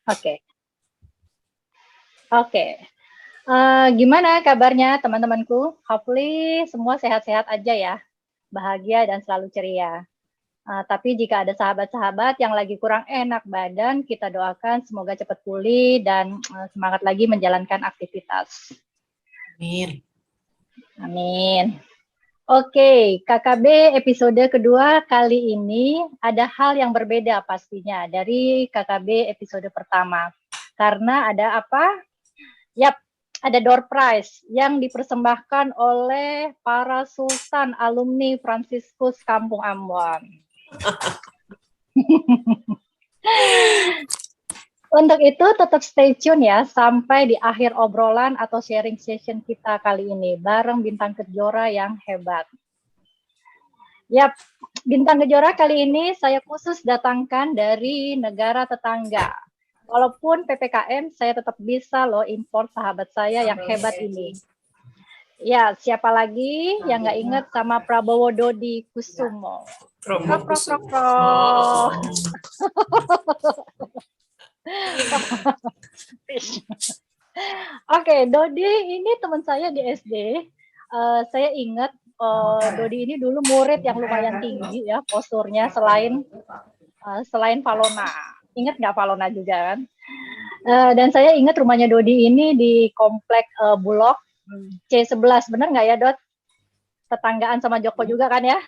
Oke. Oke. Gimana kabarnya teman-temanku? Hopefully semua sehat-sehat aja ya, bahagia dan selalu ceria. Tapi jika ada sahabat-sahabat yang lagi kurang enak badan, kita doakan semoga cepat pulih dan semangat lagi menjalankan aktivitas. Amin. Amin. Oke, KKB episode kedua kali ini ada hal yang berbeda pastinya dari KKB episode pertama. Karena ada apa? Yap, ada door prize yang dipersembahkan oleh para sultan alumni Fransiskus Kampung Ambon. Untuk itu tetap stay tune ya sampai di akhir obrolan atau sharing session kita kali ini bareng bintang kejora yang hebat. Yap, bintang kejora kali ini saya khusus datangkan dari negara tetangga. Walaupun PPKM, saya tetap bisa loh import sahabat saya yang hebat ini. Ya, siapa lagi yang nggak ingat sama Prabowo Dodi Kusumo? Oke, Dodi ini teman saya di SD. Saya ingat Dodi ini dulu murid yang lumayan tinggi ya posturnya selain Valona. Ingat nggak Valona juga kan? Dan saya ingat rumahnya Dodi ini di komplek Bulog C11, benar nggak ya Dot? Tetanggaan sama Joko juga kan ya?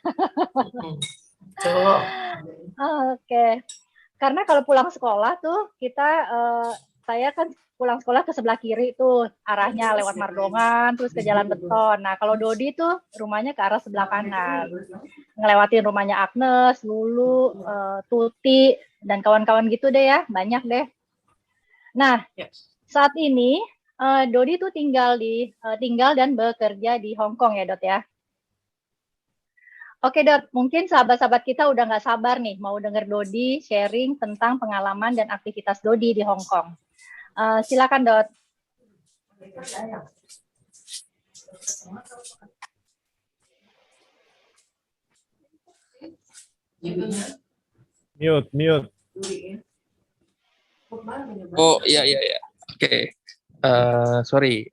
Oke. Karena kalau pulang sekolah tuh saya kan pulang sekolah ke sebelah kiri tuh arahnya lewat Mardongan terus ke Jalan Beton. Nah kalau Dodi tuh rumahnya ke arah sebelah kanan, ngelewatin rumahnya Agnes, Lulu, Tuti dan kawan-kawan gitu deh ya, banyak deh. Nah saat ini Dodi tuh tinggal dan bekerja di Hong Kong ya Dot ya. Oke Dot, mungkin sahabat-sahabat kita udah nggak sabar nih mau denger Dodi sharing tentang pengalaman dan aktivitas Dodi di Hong Kong. Silakan Dot. Mute. Oh iya. Oke. Sorry,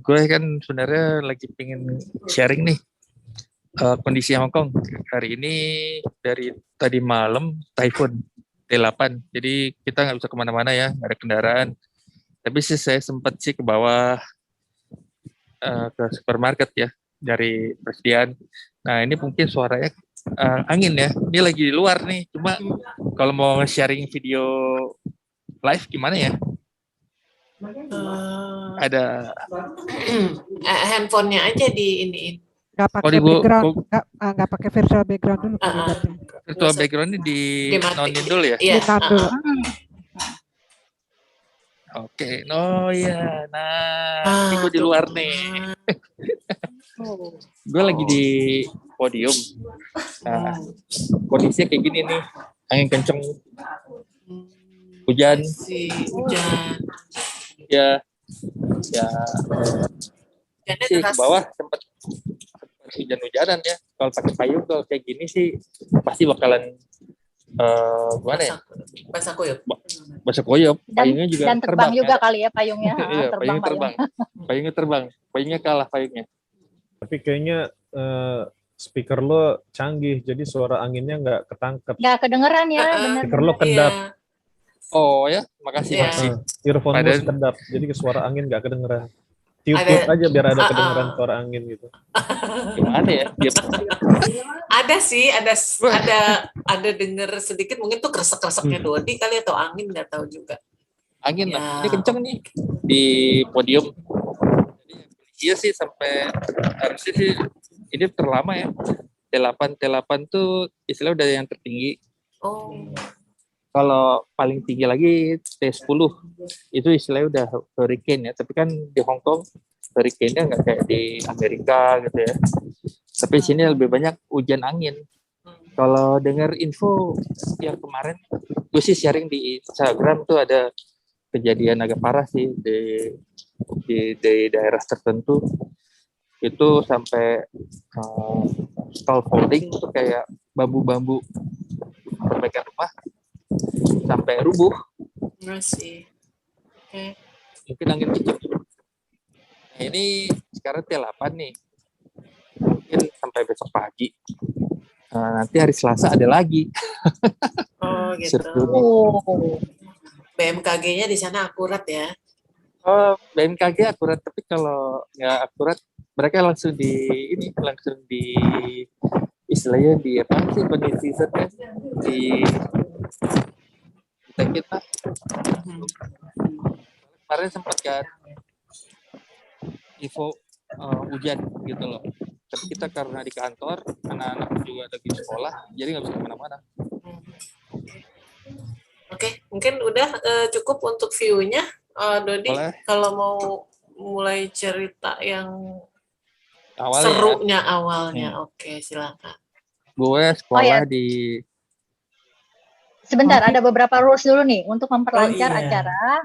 gue kan sebenarnya lagi pengen sharing nih kondisi Hong Kong hari ini. Dari tadi malam typhoon T8, jadi kita nggak bisa kemana-mana ya, nggak ada kendaraan. Tapi sih saya sempat sih ke bawah ke supermarket ya dari persediaan. Nah ini mungkin suaranya angin ya. Ini lagi di luar nih. Cuma kalau mau sharing video live gimana ya? Ada handphonenya aja di ini. Nggak pakai background, nggak pakai virtual background dulu. Virtual background ini di nonin dulu ya? Iya. Oke, oh ya, nah ini gue di luar nih. Gue lagi di podium. Nah, kondisinya kayak gini nih, angin kenceng, hujan. Ya. Sih ke bawah sempat hujan-hujanan ya. Kalau pakai payung kalau kayak gini sih pasti bakalan gimana ya? Basah kuyup. Payungnya juga dan terbang juga kan? Kali ya payungnya. Iya, payungnya terbang. Payungnya kalah payungnya. Tapi kayaknya speaker lo canggih, jadi suara anginnya nggak ketangkep. Nggak kedengeran ya, benar. Speaker lo kedap. Oh ya, makasih. Earphone lo kedap, jadi suara angin nggak kedengeran. Tiup aja biar ada kedengeran suara angin gitu. Gimana ya? Ada sih, ada denger sedikit, mungkin tuh kresek-kreseknya Dodi kali atau angin, nggak tahu juga. Angin lah, ini kenceng nih di podium. Iya sih sampai harusnya sih ini terlama ya. T8 tuh istilah udah yang tertinggi. Oh. Kalau paling tinggi lagi T10 itu istilahnya udah hurricane ya. Tapi kan di Hong Kong hurricane-nya nggak kayak di Amerika gitu ya. Tapi sini lebih banyak hujan angin. Kalau dengar info yang kemarin, gue sih sharing di Instagram tuh ada kejadian agak parah sih di daerah tertentu. Itu sampai scaffolding tuh kayak bambu-bambu perbaikan rumah sampai rubuh Masih. Oke. Mungkin angin kencang. Nah, ini sekarang T8 nih. Mungkin sampai besok pagi. Nanti hari Selasa ada lagi. Oh gitu. Seru nih. Oh. BMKG-nya di sana akurat ya. Oh, BMKG akurat, tapi kalau nggak akurat, mereka langsung istilahnya di apa sih kondisi setnya di kita kemarin sempat kan info hujan gitu loh. Tapi kita karena di kantor, anak-anak juga lagi sekolah, jadi nggak bisa kemana-mana. Oke, mungkin udah cukup untuk view-nya. Dodi, Boleh. kalau mau mulai cerita yang Awalnya serunya awalnya, oke silakan. Gue sekolah di Sebentar, ada beberapa rules dulu nih untuk memperlancar iya. acara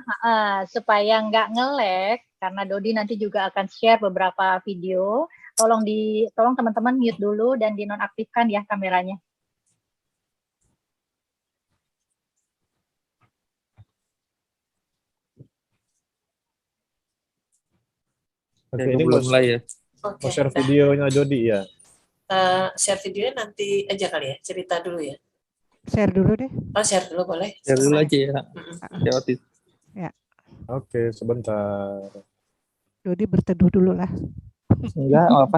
supaya nggak nge-lag, karena Dodi nanti juga akan share beberapa video. Tolong teman-teman mute dulu dan dinonaktifkan ya kameranya. Oke, ini ini belum mulai ya. Mau share videonya Dodi ya. Share videonya nanti aja kali ya, cerita dulu ya. Share dulu deh. Oh, share dulu boleh. Share dulu aja ya. Ya. Oke, sebentar. Dodi berteduh dulu lah. Enggak, apa.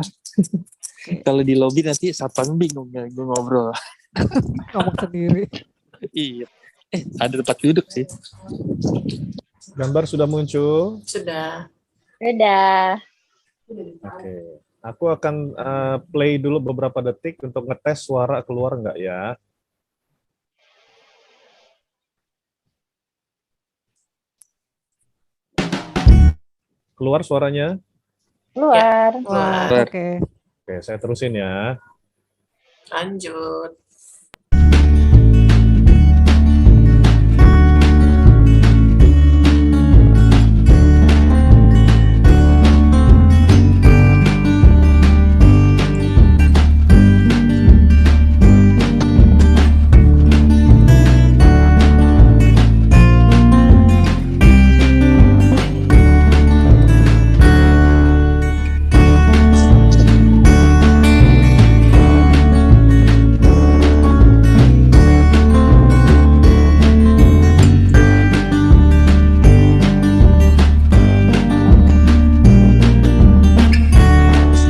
Kalau di lobby nanti satpam bingung ya gue ngobrol. Ngomong sendiri. Iya. Ada tempat duduk sih. Gambar sudah muncul? Sudah. Udah. Oke. Aku akan play dulu beberapa detik untuk ngetes suara keluar nggak ya. Keluar suaranya? Keluar. Keluar. Oke. Oke, saya terusin ya. Lanjut.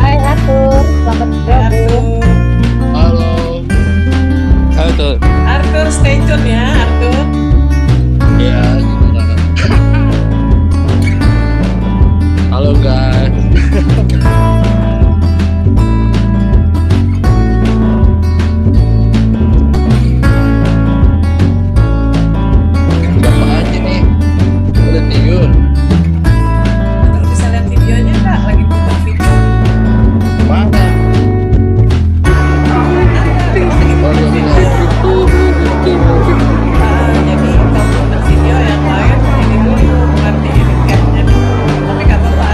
Hai Arthur, selamat bergabung. Halo tuh. Arthur, stay tune ya, Arthur. Ya, gimana? Halo guys. Siapa aja nih? Udah tidur. Arthur bisa lihat videonya nggak? Lagi putar video. Mana? Jadi kalau putar video yang lain ini dulu nanti ini capnya dulu. Tapi nggak apa-apa.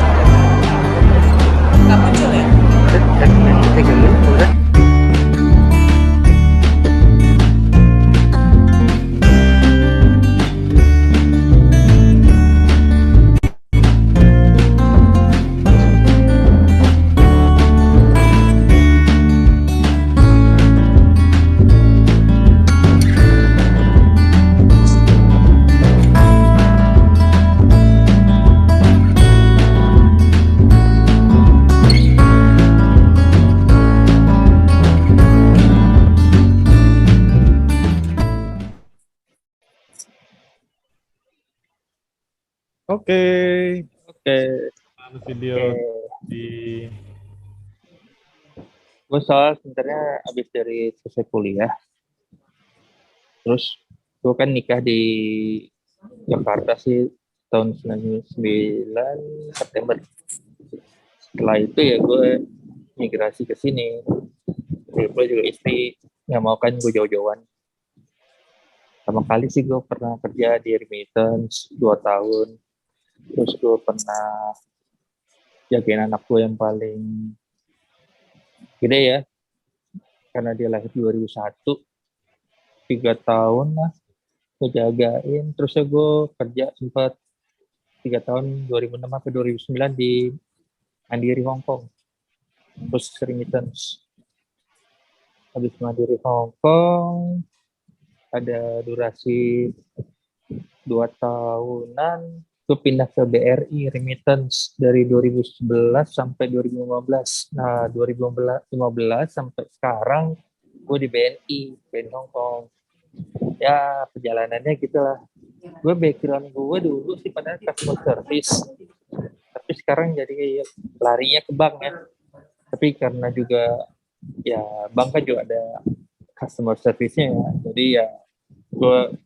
Nggak muncul ya? Oke. Oke. Video di Gue soal sebenarnya abis dari selesai kuliah. Terus gue kan nikah di Jakarta sih tahun 99 September. Setelah itu ya gue migrasi ke sini. Gue juga istri nggak mau kan gue jauh-jauhan. Pertama kali sih gue pernah kerja di remittance 2 tahun. Terus gue pernah jagain anak gue yang paling gede ya, karena dia lahir 2001, 3 tahun lah. gue jagain. Terusnya gue kerja sempat 3 tahun 2006 sampai 2009 di Mandiri Hong Kong. Terus remittance. Habis Mandiri Hong Kong ada durasi 2 tahunan, gue pindah ke BRI remittance dari 2011 sampai 2015. Nah, 2015 sampai sekarang gue di BNI Hong Kong. Ya, perjalanannya gitulah. Gue background gue dulu sih pada customer service. Tapi sekarang jadi larinya ke bank ya. Tapi karena juga ya bank kan juga ada customer service-nya ya. Jadi ya gue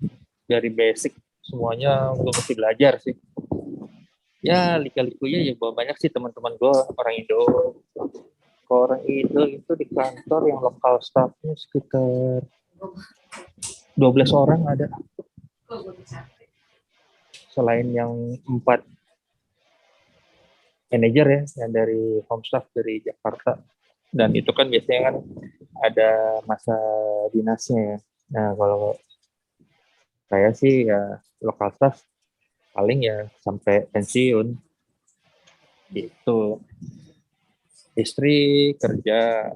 dari basic semuanya gue mesti belajar sih. Ya lika-likunya ya banyak sih teman-teman gue orang Indo. Kalau orang Indo itu di kantor yang lokal staffnya sekitar 12 orang ada. Selain yang 4 manajer ya, yang dari home staff dari Jakarta. Dan itu kan biasanya kan ada masa dinasnya ya. Nah kalau saya sih ya lokal staff paling ya sampai pensiun gitu. Istri kerja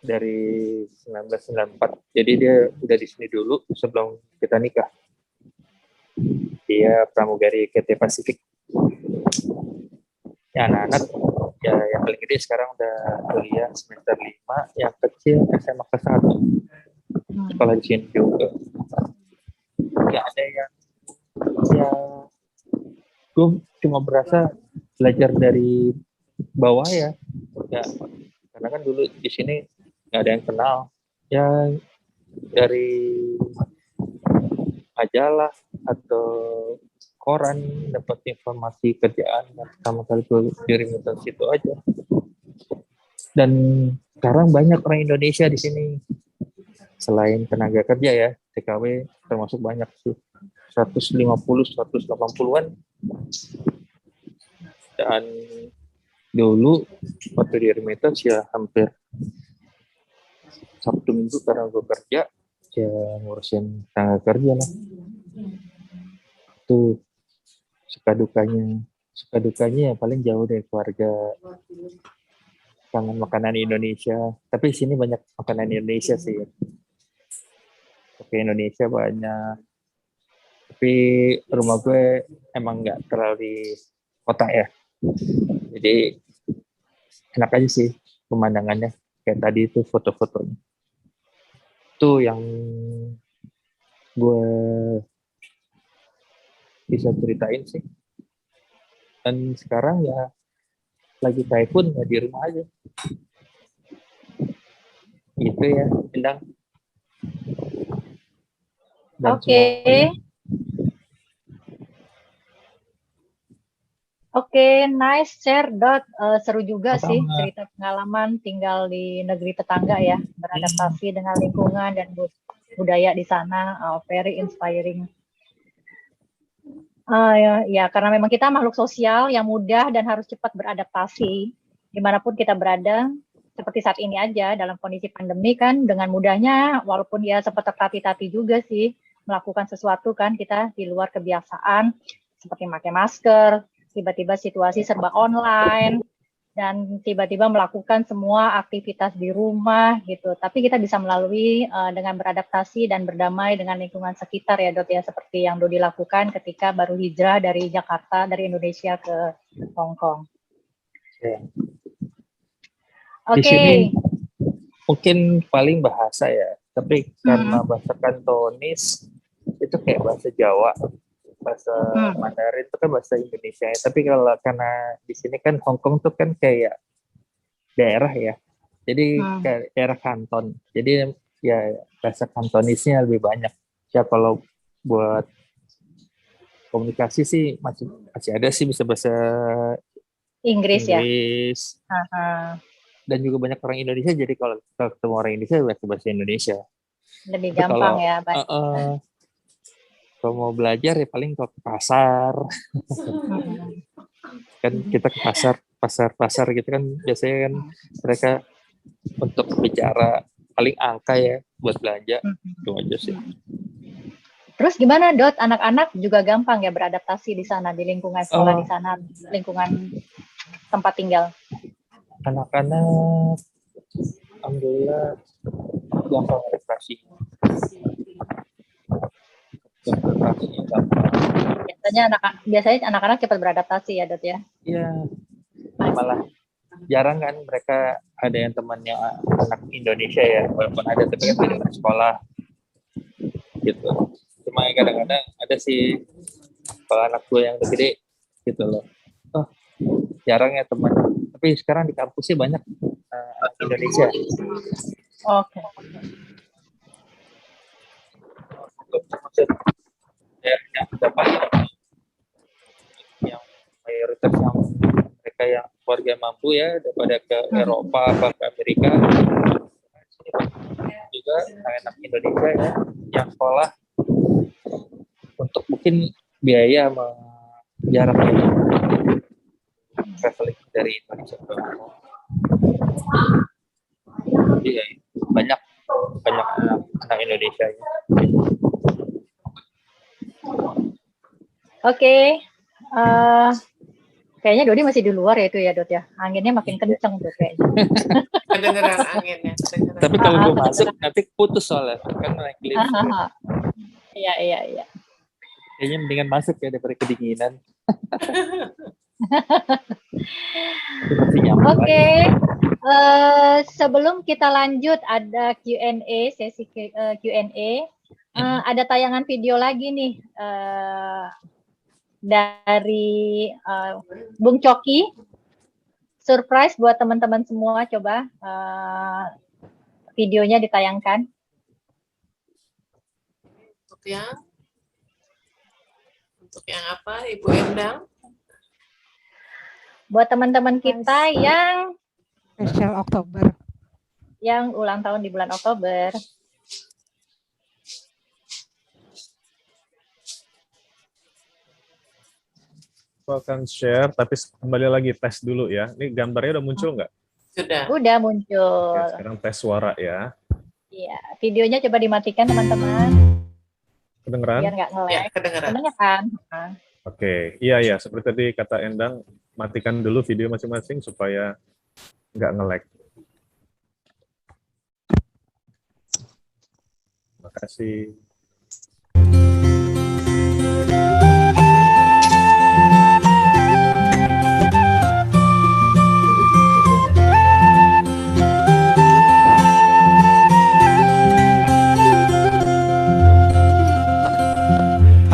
dari 1994, jadi dia udah di sini dulu sebelum kita nikah. Dia pramugari PT Pasifik. Ya anak-anak ya yang paling gede sekarang udah kuliah semester 5, yang kecil SMA kelas 1 sekolah di sini juga. Nggak ada yang ya gue cuma berasa belajar dari bawah ya karena kan dulu di sini nggak ada yang kenal ya, dari majalah atau koran dapat informasi kerjaan pertama kali di remittance itu aja. Dan sekarang banyak orang Indonesia di sini selain tenaga kerja ya, TKW termasuk banyak sih, 150-180-an. Dan dulu waktu di remittance ya hampir Sabtu Minggu karena gue kerja ya ngurusin tenaga kerja lah. Itu suka dukanya ya paling jauh dari keluarga, kangen makanan Indonesia. Tapi sini banyak makanan Indonesia sih. Oke, Indonesia banyak. Tapi rumah gue emang nggak terlalu di kota ya. Jadi enak aja sih pemandangannya. Kayak tadi itu foto-fotonya. Itu yang gue bisa ceritain sih. Dan sekarang ya lagi typhoon ya di rumah aja. Gitu ya, Endang. Oke, nice share Dot. Seru juga sih cerita pengalaman tinggal di negeri tetangga ya, beradaptasi dengan lingkungan dan budaya di sana. Very inspiring. Ya, karena memang kita makhluk sosial yang mudah dan harus cepat beradaptasi dimanapun kita berada. Seperti saat ini aja dalam kondisi pandemi kan dengan mudahnya, walaupun ya sempat tertatih-tatih juga sih melakukan sesuatu kan kita di luar kebiasaan seperti pakai masker. Tiba-tiba situasi serba online, dan tiba-tiba melakukan semua aktivitas di rumah gitu. Tapi kita bisa melalui dengan beradaptasi dan berdamai dengan lingkungan sekitar ya Dot ya, seperti yang Dodi lakukan ketika baru hijrah dari Jakarta, dari Indonesia ke Hong Kong. Di sini mungkin paling bahasa ya, tapi karena bahasa Kantonis itu kayak bahasa Jawa. Bahasa Mandarin itu kan bahasa Indonesia ya. Tapi kalau karena di sini kan Hong Kong tuh kan kayak daerah ya, jadi kayak daerah kanton, jadi ya bahasa Kantonisnya lebih banyak ya. Kalau buat komunikasi sih masih ada sih bisa bahasa Inggris ya. Dan juga banyak orang Indonesia, jadi kalau ketemu orang Indonesia bahasa Indonesia lebih gampang ya. Kalau mau belajar ya paling ke pasar. Kan kita ke pasar gitu kan biasanya kan mereka untuk bicara paling angka ya buat belanja. Itu aja sih. Terus gimana, Dot? Anak-anak juga gampang ya beradaptasi di sana, di lingkungan sekolah di sana, lingkungan tempat tinggal. Anak-anak, alhamdulillah gampang adaptasi. Adaptasinya gampang. Biasanya anak-anak cepat beradaptasi ya, Dot ya? Iya, malah jarang kan mereka ada yang temannya anak Indonesia ya, walaupun ada tapi kan beda sekolah gitu. Cuma kadang-kadang ada sih kalau anak gue yang udah gede gitu loh. Oh, jarang ya teman. Tapi sekarang di kampusnya banyak anak Indonesia. Oke. Yang dapat yang mayoritas yang mereka yang keluarga mampu ya daripada ke Eropa atau ke Amerika juga anak Indonesia ya yang sekolah untuk mungkin biaya sama jaraknya traveling dari Indonesia ke jadi ya, banyak anak Indonesia ya. Oke. Kayaknya Dodi masih di luar ya itu ya, Dot ya. Anginnya makin kenceng tuh kayaknya. Kedengeran anginnya. Tapi kalau gue masuk nanti putus soalnya kan naik lift. Iya. Kayaknya mendingan masuk ya daripada kedinginan. Oke. Sebelum kita lanjut ada Q&A, sesi Q&A. Ada tayangan video lagi nih dari Bung Coki. Surprise buat teman-teman semua, coba videonya ditayangkan. Untuk yang apa, Ibu Endang? Buat teman-teman kita yang spesial Oktober. Yang ulang tahun di bulan Oktober. Aku akan share, tapi kembali lagi tes dulu ya. Ini gambarnya udah muncul nggak? Sudah. Udah muncul. Oke, sekarang tes suara ya. Iya, videonya coba dimatikan teman-teman. Kedengeran? Biar nggak nge-lag. Ya, kedengeran. Kan? Oke, iya. Seperti tadi kata Endang, matikan dulu video masing-masing supaya nggak nge-lag. Terima kasih.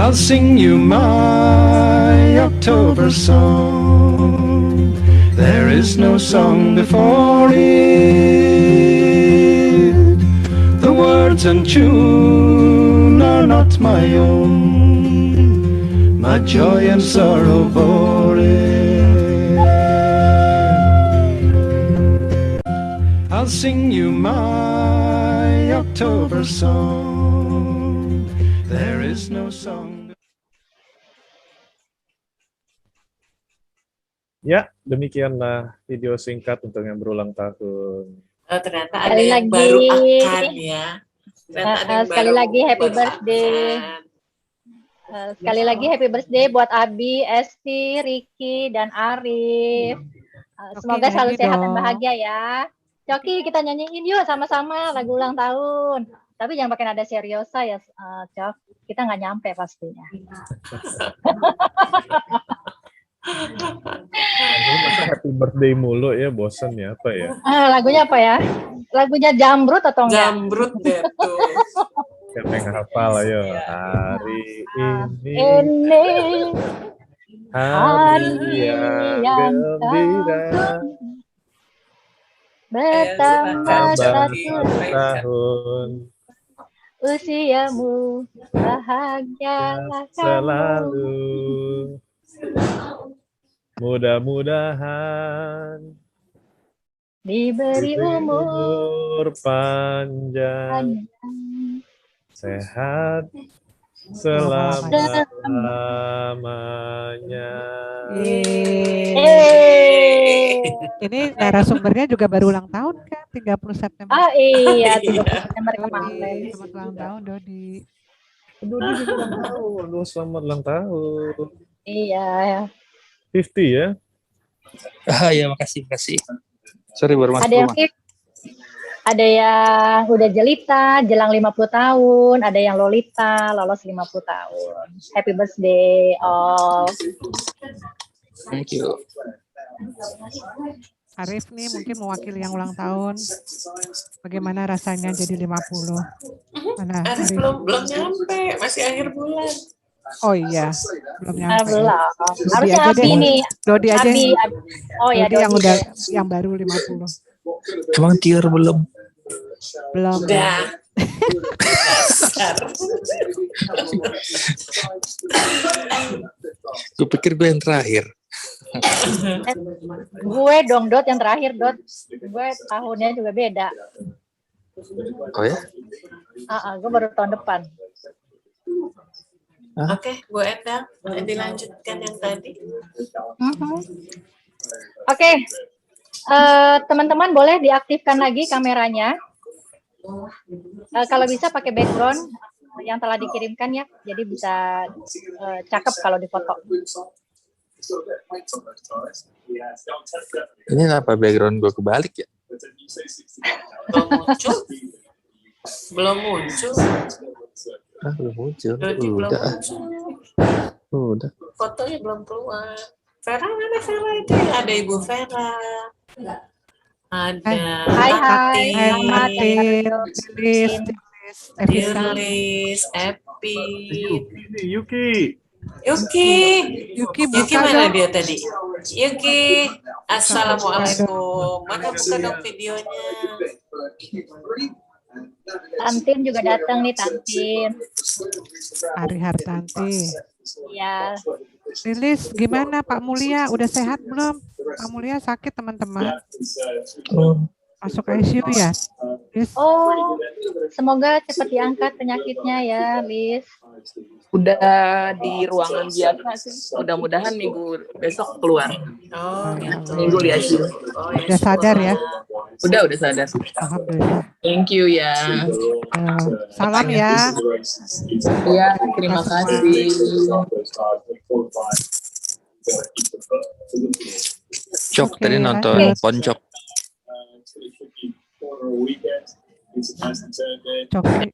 I'll sing you my October song. There is no song before it. The words and tune are not my own. My joy and sorrow bore it. I'll sing you my October song. There is no song. Ya, demikianlah video singkat untuk yang berulang tahun. Ternyata ada yang baru akan ya. Sekali lagi happy birthday. Sekali lagi happy birthday buat Abi, Esti, Ricky, dan Arif. Semoga selalu sehat dan bahagia ya. Coki, kita nyanyiin yuk sama-sama lagu ulang tahun. Tapi jangan pakai nada seriosa ya, Cok. Kita nggak nyampe pastinya. Happy birthday mulu ya, bosen ya apa ya? Lagunya apa ya? Lagunya Jambrut atau enggak? Jambrut deh tuh. Siapa yang hafal ayo. Hari ini hari yang gembira bertambah satu tahun usiamu bahagia selalu. Mudah-mudahan diberi umur panjang, sehat selama-lamanya. Ini narasumbernya juga baru ulang tahun kan, 30 September. Iya, 30 September kemarin. Selamat ulang tahun, Dodi. Dodi juga ulang tahun. Aduh, selamat ulang tahun. Iya. 50 ya. Ya, makasih. Sorry baru masuk Ada yang rumah. ada yang udah jelita, jelang 50 tahun, ada yang lolita, lolos 50 tahun. Happy birthday all. Thank you. Arif nih mungkin mewakili yang ulang tahun. Bagaimana rasanya jadi 50? Mana Arif Arif? belum nyampe, masih akhir bulan. Oh iya, belum nyampe. Belum. Dodi Harusnya aja Abi deh. nih. Dodi aja. Abi. Oh ya, Dodi yang Dodi udah deh. yang baru 50. Emang Tiar belum? Belum. Udah. Dasar. Gue pikir gue yang terakhir. Gue dong Dot yang terakhir Dot. Gue tahunnya juga beda. Oh ya? Gue baru tahun depan. Oke, Bu Endang, dilanjutkan yang tadi. Oke. Teman-teman boleh diaktifkan lagi kameranya. Kalau bisa pakai background yang telah dikirimkan ya. Jadi bisa cakep kalau difoto. Ini kenapa background gue kebalik ya? Belum muncul. Belum muncul. Dodi belum Udah. muncul. Udah. Fotonya belum keluar. Vera mana Vera itu? Ada Ibu Vera. Ada Hai Matin, Lilis, Evita. Dirlis, Epi, Yuki. Yuki buka mana dong. dia tadi? Yuki, assalamualaikum. Mana buka dong videonya? Tantin juga datang nih Tantin. Ari Hartanti. Ya. Lilis, gimana Pak Mulia? Udah sehat belum? Pak Mulia sakit teman-teman. Masuk ICU ya? Lilis. Oh, semoga cepat diangkat penyakitnya ya, Liz. Udah di ruangan biasa sih. Mudah-mudahan minggu besok keluar. Oh, gitu. Minggu di ICU. Oh, Udah sadar ya? Udah sadar. Alhamdulillah. Thank you ya. Salam ya. Iya, terima kasih. Cok tadi nonton Poncok. Coki.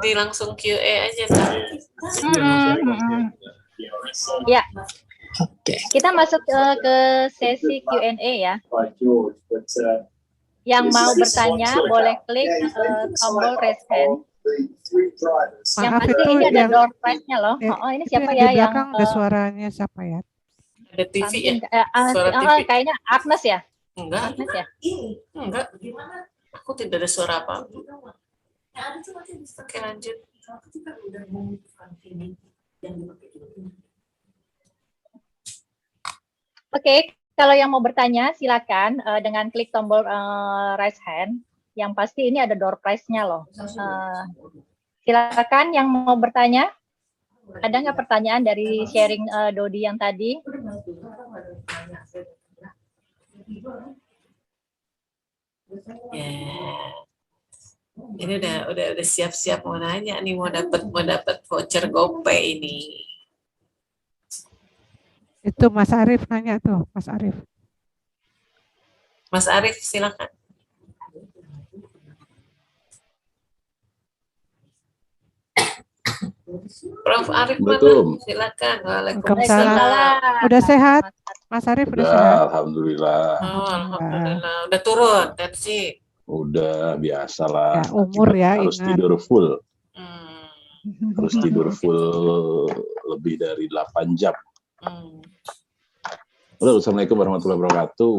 Di langsung QA aja kan. Ya, Oke. kita masuk ke sesi Q&A ya. Yang mau bertanya boleh klik tombol raise hand. Yang Maaf, pasti itu ini ada yang- door prize-nya loh. Oh, ini siapa ya Di yang belakang ada suaranya siapa ya? Ada TV ya? Suara TV. kayaknya Agnes ya? Enggak. Agnes ya? Enggak. Aku tidak ada suara apa. Oke, lanjut. Oke, kalau yang mau bertanya silakan dengan klik tombol raise hand. Yang pasti ini ada door prize-nya loh. Silakan yang mau bertanya. Ada nggak pertanyaan dari sharing Dodi yang tadi? Ya. Ini udah siap-siap mau nanya nih, mau dapat voucher GoPay ini. Itu Mas Arif nanya tuh, Mas Arif. Mas Arif silakan. Prof Arif mana? Silakan. Waalaikumsalam. Udah sehat? Mas Arif udah sehat? Alhamdulillah. Oh, alhamdulillah. Udah turun tensi. Udah biasalah. Ya, umur ya, harus ingat. tidur full. Hmm. Harus tidur full lebih dari 8 jam. Hmm. Udah, Assalamualaikum warahmatullahi wabarakatuh.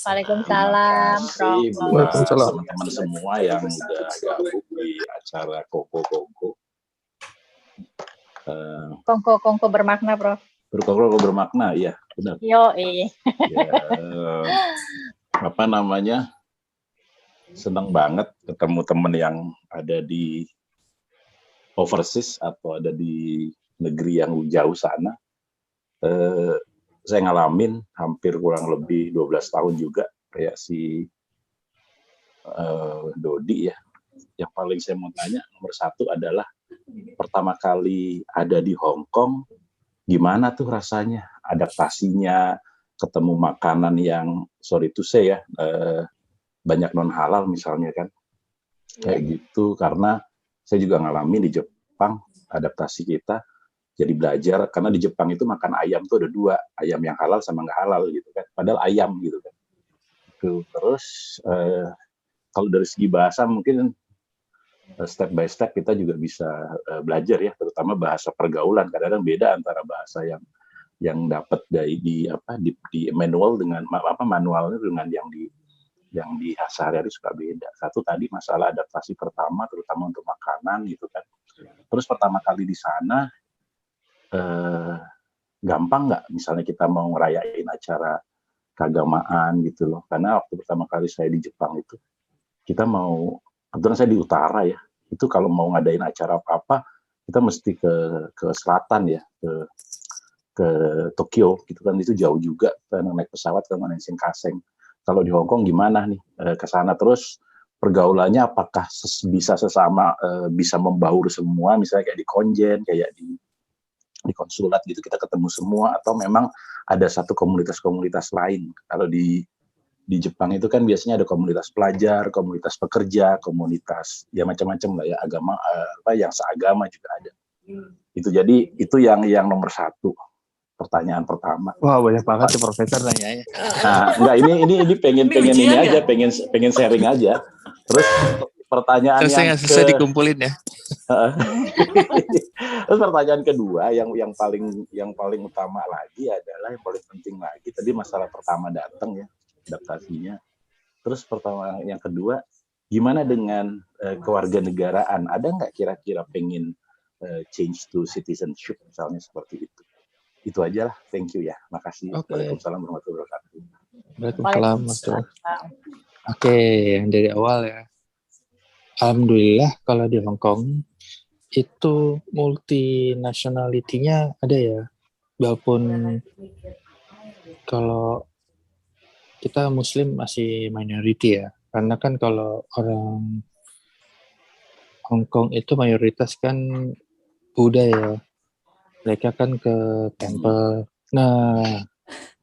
Waalaikumsalam. Terima kasih buat Waalaikumsalam. teman-teman semua yang udah gabung di acara Koko-Koko. Kongko bermakna, Prof. Berkoko bermakna, ya benar. Yo, Ya, apa namanya? Senang banget ketemu teman yang ada di overseas atau ada di negeri yang jauh sana. Saya ngalamin hampir kurang lebih 12 tahun juga kayak si Dodi ya. yang paling saya mau tanya nomor satu adalah pertama kali ada di Hong Kong, gimana tuh rasanya adaptasinya, ketemu makanan yang sorry to say ya banyak non halal misalnya kan, kayak gitu. Karena saya juga ngalamin di Jepang adaptasi kita. Jadi belajar, karena di Jepang itu makan ayam tuh ada dua, ayam yang halal sama nggak halal gitu kan, padahal ayam gitu kan. Terus kalau dari segi bahasa mungkin step by step kita juga bisa belajar ya, terutama bahasa pergaulan. Kadang-kadang beda antara bahasa yang dapat di manual dengan manualnya dengan yang di sehari-hari suka beda. Satu tadi masalah adaptasi pertama, terutama untuk makanan gitu kan. Terus pertama kali di sana gampang nggak misalnya kita mau ngerayain acara keagamaan gitu loh, karena waktu pertama kali saya di Jepang itu kita mau, kebetulan saya di utara ya, itu kalau mau ngadain acara apa-apa kita mesti ke selatan ya, ke Tokyo gitu kan, itu jauh juga naik pesawat ke naik Shinkansen. Kalau di Hong Kong gimana nih ke sana, terus pergaulannya apakah bisa sesama bisa membaur semua, misalnya kayak di konjen, kayak di konsulat gitu kita ketemu semua, atau memang ada satu komunitas-komunitas lain. Kalau di Jepang itu kan biasanya ada komunitas pelajar, komunitas pekerja, komunitas ya macam-macam lah ya, agama yang seagama juga ada. Itu jadi itu yang nomor satu pertanyaan pertama. Wah, banyak banget sih Profesor nanya. Nah, enggak, ini pengen ini aja, pengen sharing aja. Terus pertanyaan yang selesai dikumpulin ya. Terus pertanyaan kedua yang paling utama lagi adalah, yang paling penting lagi tadi masalah pertama datang ya, adaptasinya. Terus yang kedua, gimana dengan kewarganegaraan? Ada nggak kira-kira pengen change to citizenship misalnya seperti itu? Itu aja lah, thank you ya, makasih. Waalaikumsalam warahmatullahi wabarakatuh. Waalaikumsalam. Oke, yang dari awal ya. Alhamdulillah kalau di Hong Kong itu multinationality-nya ada ya. Walaupun kalau kita Muslim masih minority ya. Karena kan kalau orang Hong Kong itu mayoritas kan Buddha ya. Mereka kan ke temple. Nah,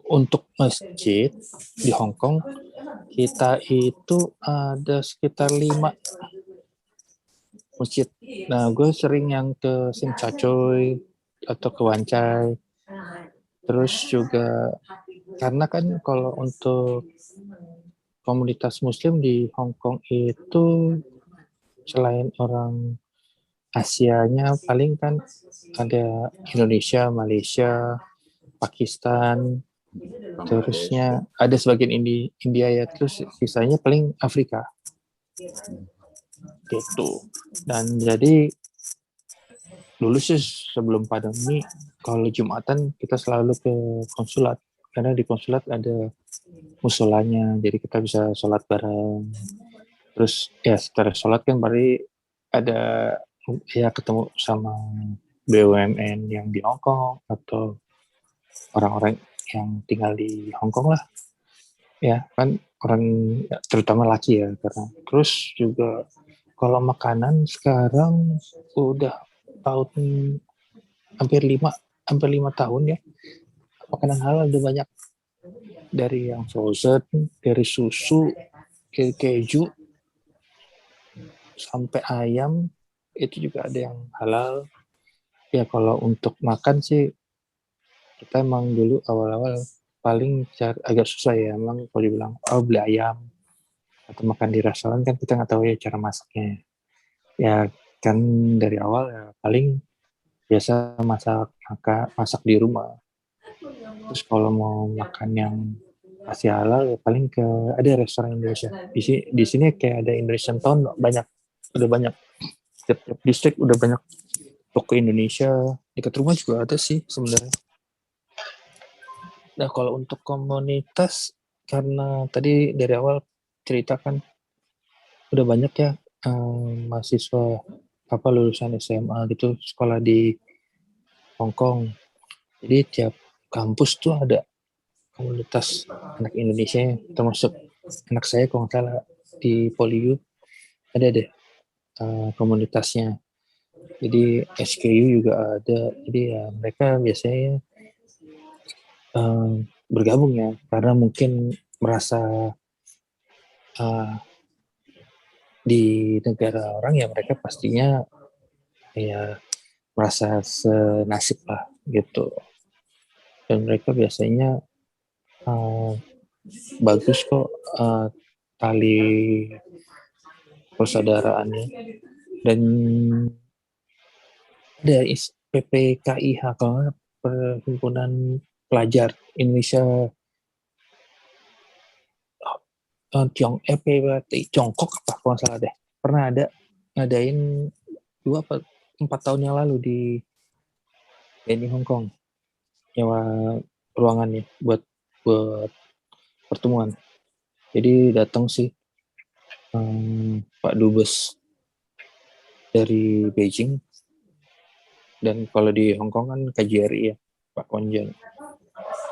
untuk masjid di Hong Kong kita itu ada sekitar 5 masjid. Nah, gue sering yang ke Sing Cha Choi atau ke Wan Chai. Terus juga karena kan kalau untuk komunitas Muslim di Hong Kong itu selain orang Asianya paling kan ada Indonesia, Malaysia, Pakistan, terusnya ada sebagian India ya, terus sisanya paling Afrika gitu. Dan jadi dulu sih sebelum pandemi kalau Jumatan kita selalu ke konsulat, karena di konsulat ada musolanya, jadi kita bisa sholat bareng. Terus ya setelah sholat kan berarti ada ya ketemu sama BUMN yang di Hong Kong atau orang-orang yang tinggal di Hong Kong lah, ya kan, orang terutama laki ya. Karena terus juga kalau makanan sekarang udah tahun hampir 5 tahun ya, makanan halal udah banyak, dari yang frozen, dari susu, keju, sampai ayam itu juga ada yang halal. Ya kalau untuk makan sih kita emang dulu awal-awal paling agak susah ya, emang kalau dibilang beli ayam atau makan di restoran kan kita nggak tahu ya cara masaknya. Ya kan dari awal ya paling biasa masak di rumah. Terus kalau mau makan yang pasti halal ya paling ada restoran Indonesia. Di sini kayak ada Indonesian Town, udah banyak. Setiap distrik udah banyak toko Indonesia. Dekat rumah juga ada sih sebenarnya. Nah, kalau untuk komunitas, karena tadi dari awal ceritakan udah banyak ya mahasiswa lulusan SMA gitu sekolah di Hong Kong. Jadi tiap kampus tuh ada komunitas anak Indonesia, termasuk anak saya kalau nggak salah di PoliU ada deh komunitasnya. Jadi SKU juga ada. Jadi ya mereka biasanya bergabung ya, karena mungkin merasa di negara orang ya mereka pastinya ya merasa senasib lah gitu. Dan mereka biasanya bagus kok tali persaudaraannya. Dan ada PPKIH, kalau Perhimpunan Pelajar Indonesia Tiongkok apa kalau nggak salah deh, pernah ada ngadain 2-4 tahun yang lalu di BNI Hong Kong, nyewa ruangannya buat pertemuan. Jadi datang sih Pak Dubes dari Beijing, dan kalau di Hong Kong kan KJRI ya, Pak Konjan.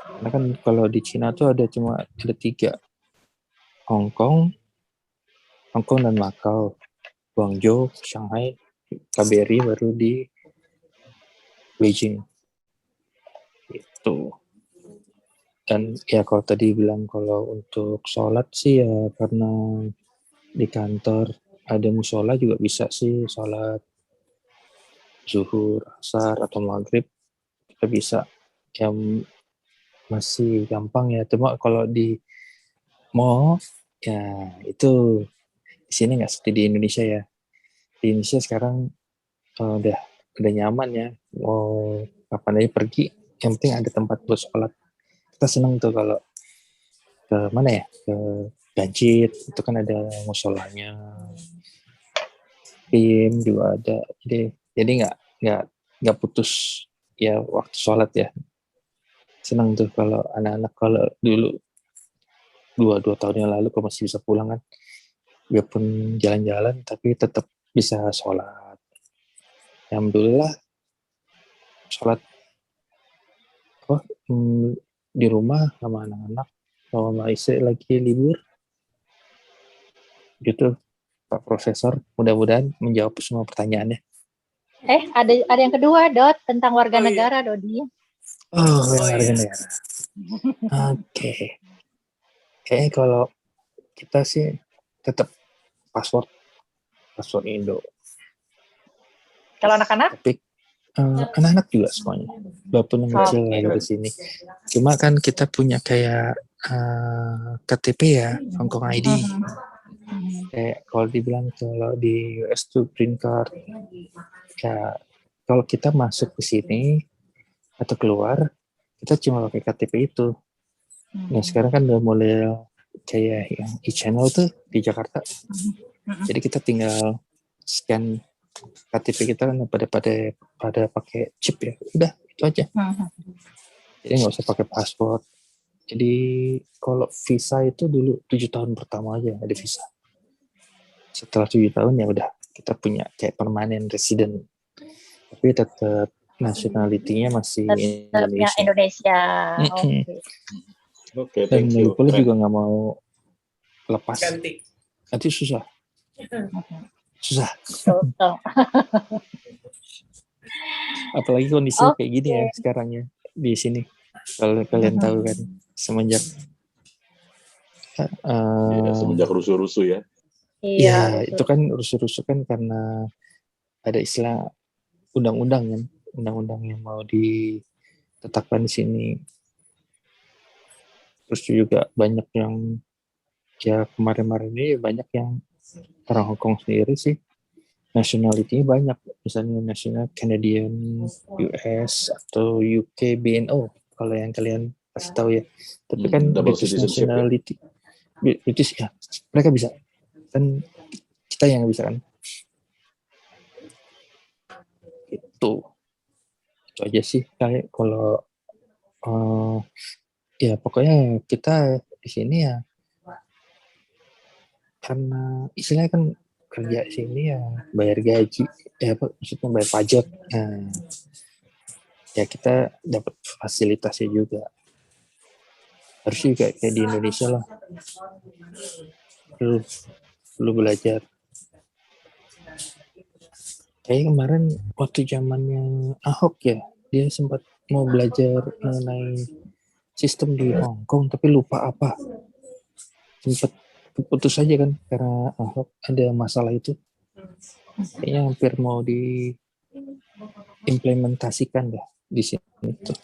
Karena kan kalau di Cina tuh ada 3, Hong Kong dan Macau, Guangzhou, Shanghai, KBRI baru di Beijing. Itu. Dan ya kalau tadi bilang kalau untuk sholat sih ya karena di kantor ada musola juga bisa sih sholat zuhur, asar atau maghrib kita bisa, yang masih gampang ya. Cuma kalau di mall ya itu di sini nggak seperti di Indonesia ya. Di Indonesia sekarang udah nyaman ya, mau kapan aja pergi yang penting ada tempat buat sholat. Kita seneng tuh kalau ke mana ya, ke Ganjit itu kan ada musolanya, PIM juga ada, jadi nggak putus ya waktu sholat ya. Senang tuh kalau anak-anak, kalau dulu 2 tahun yang lalu kalau masih bisa pulang kan, biarpun jalan-jalan tapi tetap bisa sholat. Alhamdulillah sholat di rumah sama anak-anak, sama istri lagi libur gitu. Pak Profesor mudah-mudahan menjawab semua pertanyaannya. Ada yang kedua, Dot, tentang warga negara, Dodi. Warga negara. Oke. Kayaknya kalau kita sih tetap paspor Indo. Kalau anak-anak? Tapi anak-anak juga semuanya, walaupun yang kecil lahir di sini. Cuma kan kita punya kayak KTP ya, Hong Kong ID. Kayak kalau dibilang kalau di US tuh green card. Ya, kalau kita masuk ke sini atau keluar, kita cuma pakai KTP itu. Nah sekarang kan udah mulai kayak yang e-channel tuh di Jakarta. Jadi kita tinggal scan KTP kita kan pada pakai chip ya. Udah itu aja. Jadi nggak usah pakai paspor. Jadi kalau visa itu dulu 7 tahun pertama aja ada visa. Setelah 7 tahun ya udah kita punya kayak permanent resident. Tapi tetap nationality-nya masih Indonesia. Oke, Dan thank you. Pula juga nggak mau lepas. Ganti. Nanti susah. Apalagi kondisi kayak gini ya sekarang ya di sini. Kalau kalian tahu kan semenjak semenjak rusuh-rusuh ya. Iya, itu kan rusuh-rusuh kan karena ada istilah undang-undang yang mau ditetapkan di sini. Terus juga banyak yang ya kemarin-kemarin ini banyak yang orang Hong Kong sendiri sih nationality-nya banyak, misalnya national Canadian, US atau UK BNO kalau yang kalian pasti tahu ya. Tapi kan British nationality British ya mereka bisa, kan kita yang bisa kan. Itu aja sih kayak kalau ya pokoknya kita di sini ya karena istilahnya kan kerja di sini ya bayar gaji maksudnya bayar pajak, ya kita dapat fasilitasnya juga. Harus juga kayak di Indonesia lah, perlu belajar. Kayak kemarin waktu zamannya Ahok ya, dia sempat mau belajar mengenai sistem di Hong Kong, tapi lupa apa. Sempat putus aja kan karena Ahok ada masalah itu. Kayaknya hampir mau diimplementasikan dah di sini tuh.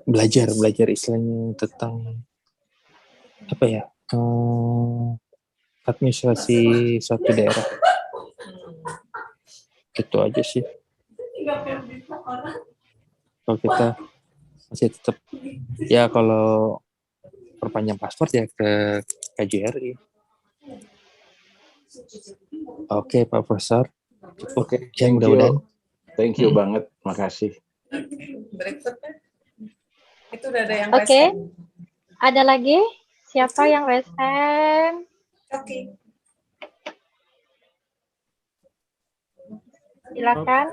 Belajar istilahnya tentang apa ya, administrasi suatu daerah. Itu aja sih. Kalau kita masih tetap ya, kalau perpanjang paspor ya ke KJRI. Oke, Pak Profesor. Oke, Ya, mudah-mudahan. Thank you banget, makasih. Berikutnya. Itu udah ada yang Oke. raise hand. Ada lagi? Siapa yang raise hand? Oke. Silakan.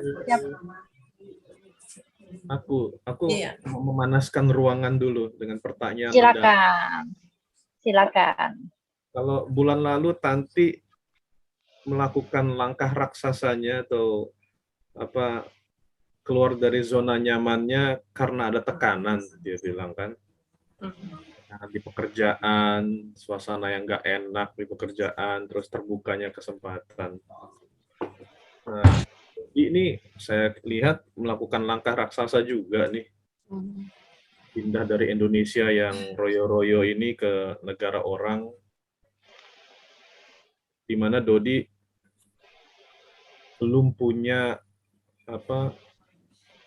Aku Iya. mau memanaskan ruangan dulu dengan pertanyaan. Silakan. Kalau bulan lalu Tanti melakukan langkah raksasanya atau apa, keluar dari zona nyamannya karena ada tekanan, dia bilang kan. Tekanan di pekerjaan, suasana yang nggak enak di pekerjaan, terus terbukanya kesempatan. Nah, ini saya lihat melakukan langkah raksasa juga nih. Pindah dari Indonesia yang royo-royo ini ke negara orang, di mana Dodi belum punya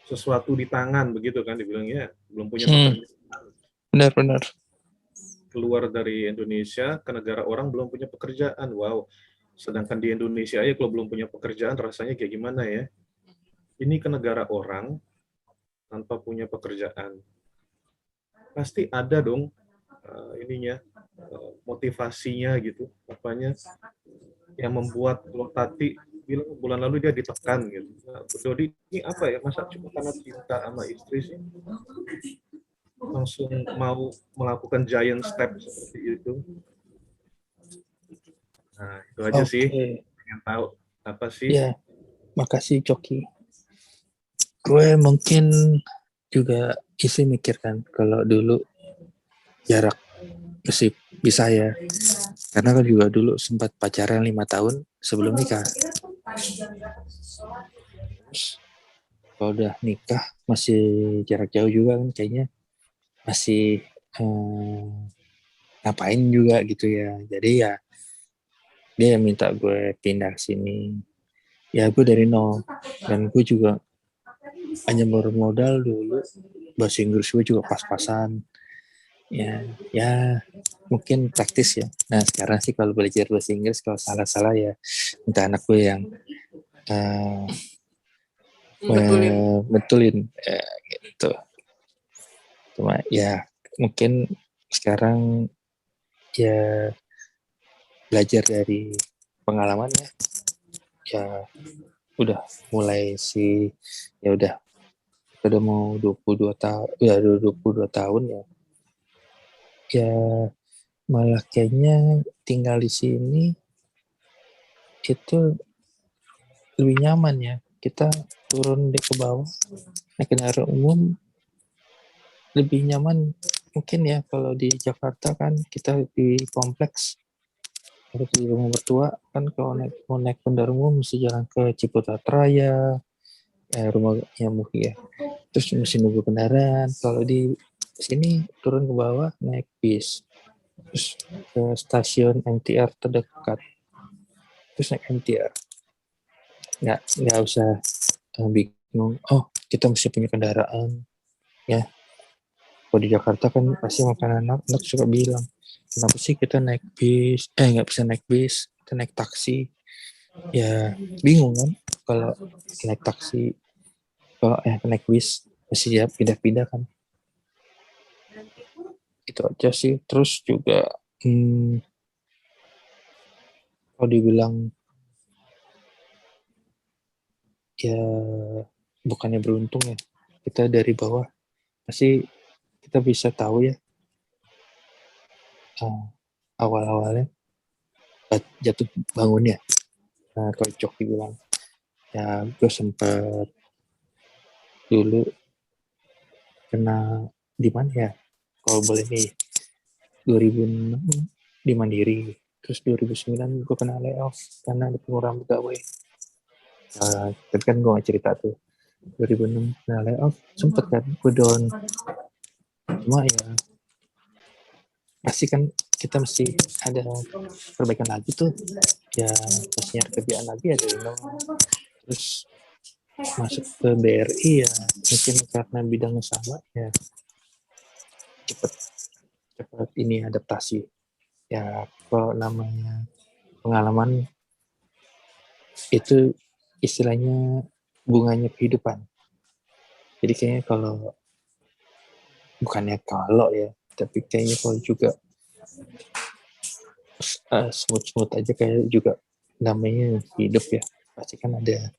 sesuatu di tangan, begitu kan dibilangnya, belum punya pekerjaan. Benar. Keluar dari Indonesia ke negara orang belum punya pekerjaan. Wow. Sedangkan di Indonesia aja kalau belum punya pekerjaan rasanya kayak gimana ya? Ini ke negara orang tanpa punya pekerjaan. Pasti ada dong motivasinya gitu, apanya yang membuat kalau Tati bilang bulan lalu dia ditekan gitu. Nah, Dodi ini apa ya, masa cuma karena cinta sama istri sih langsung mau melakukan giant step seperti itu? Nah, itu aja sih. Pengen tahu apa sih? Ya, makasih Coki. Gue mungkin juga isi mikirkan kalau dulu jarak masih bisa ya. Karena kan juga dulu sempat pacaran 5 tahun sebelum nikah. Kalau udah nikah masih jarak jauh juga kan, kayaknya masih ngapain juga gitu ya. Jadi ya dia minta gue pindah ke sini. Ya gue dari nol, dan gue juga hanya bermodal dulu bahasa Inggris gue juga pas-pasan. Ya mungkin praktis ya. Nah sekarang sih kalau belajar bahasa Inggris kalau salah-salah ya minta anak gue yang betulin gitu. Cuma ya mungkin sekarang ya belajar dari pengalaman ya udah mulai sih, ya udah mau 22 tahun ya, 22 tahun ya malah kayaknya tinggal di sini itu lebih nyaman ya. Kita turun ke bawah naik kendaraan umum lebih nyaman mungkin ya. Kalau di Jakarta kan kita di kompleks, kalau di rumah mertua kan kalau mau naik kendaraan umum mesti jalan ke Ciputat Raya, rumahnya Muhi ya, terus mesti nunggu kendaraan. Kalau di sini turun ke bawah naik bis, terus ke stasiun MTR terdekat, terus naik MTR, nggak usah bingung kita mesti punya kendaraan ya. Kalau di Jakarta kan pasti makan anak suka bilang, kenapa sih kita naik bis, nggak bisa naik bis, kita naik taksi. Ya bingung kan kalau naik taksi, kalau naik bis mesti ya pindah-pindah kan. Itu aja sih. Terus juga kalau dibilang ya bukannya beruntung ya, kita dari bawah pasti kita bisa tahu ya awal-awalnya jatuh bangunnya Nah, kalau Jok dibilang, ya gue sempet dulu kena di mana ya? Kalau boleh nih, 2006 di Mandiri, terus 2009 gue kena layoff karena ada pengurangan pegawai. Tapi kan gue gak cerita tuh. 2006 kena layoff, sempet kan gue down. Cuma ya pasti kan kita mesti ada perbaikan lagi tuh. Ya pas nyari kerjaan lagi ada terus masuk ke BRI ya mungkin karena bidangnya sama ya cepat ini adaptasi. Ya kalau namanya pengalaman itu istilahnya bunganya kehidupan. Jadi kayaknya bukannya kalau ya, tapi kayaknya kalau juga smooth aja kayak juga namanya hidup ya. Pasti kan ada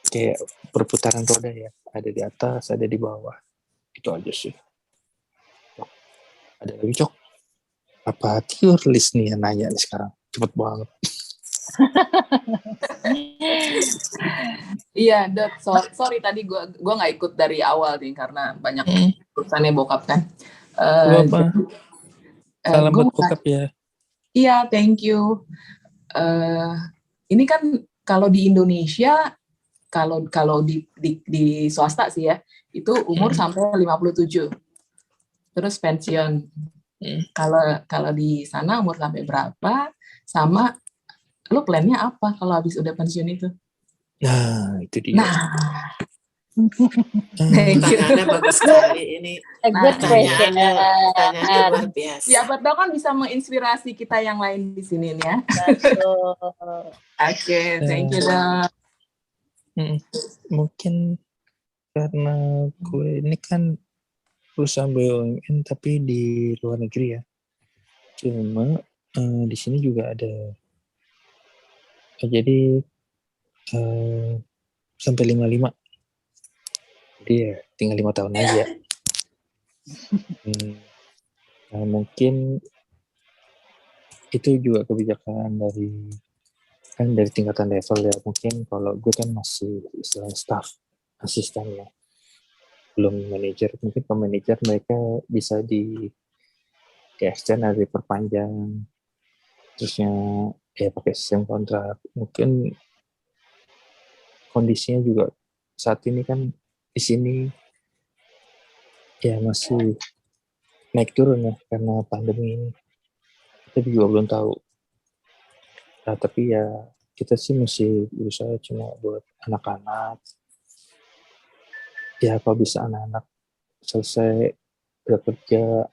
kayak perputaran roda ya. Ada di atas, ada di bawah. Itu aja sih. Ada lagi Cok? Apa tier list nih yang nanya nih sekarang? Cepet banget. Iya, Dot. Sorry tadi gua nggak ikut dari awal nih karena banyak urusannya bokap kan. Apa? Salam buat bokap ya. Iya, thank you. Ini kan kalau di Indonesia, kalau di swasta sih ya, itu umur sampai 57. Terus pensiun. Kalau di sana umur sampai berapa? Sama lu plannya apa kalau habis udah pensiun itu? Nah, itu dia. Pertanyaannya bagus sekali ini. Pertanyaannya luar biasa. Ya, betul kan bisa menginspirasi kita yang lain di sini ya. Oke, thank you Dok. Mungkin karena gue ini kan perusahaan BUMN tapi di luar negeri ya. Cuma di sini juga ada. Jadi sampai 55. Jadi ya tinggal 5 tahun aja. Nah, mungkin itu juga kebijakan dari tingkatan level ya. Mungkin kalau gue kan masih istilah staff asisten ya, belum manajer. Mungkin ke manajer mereka bisa di extend atau diperpanjang, terusnya ya pakai sistem kontrak. Mungkin kondisinya juga saat ini kan di sini ya masih naik turun ya karena pandemi ini. Kita juga belum tahu. Nah, tapi ya kita sih masih berusaha cuma buat anak-anak. Ya kalau bisa anak-anak selesai bekerja,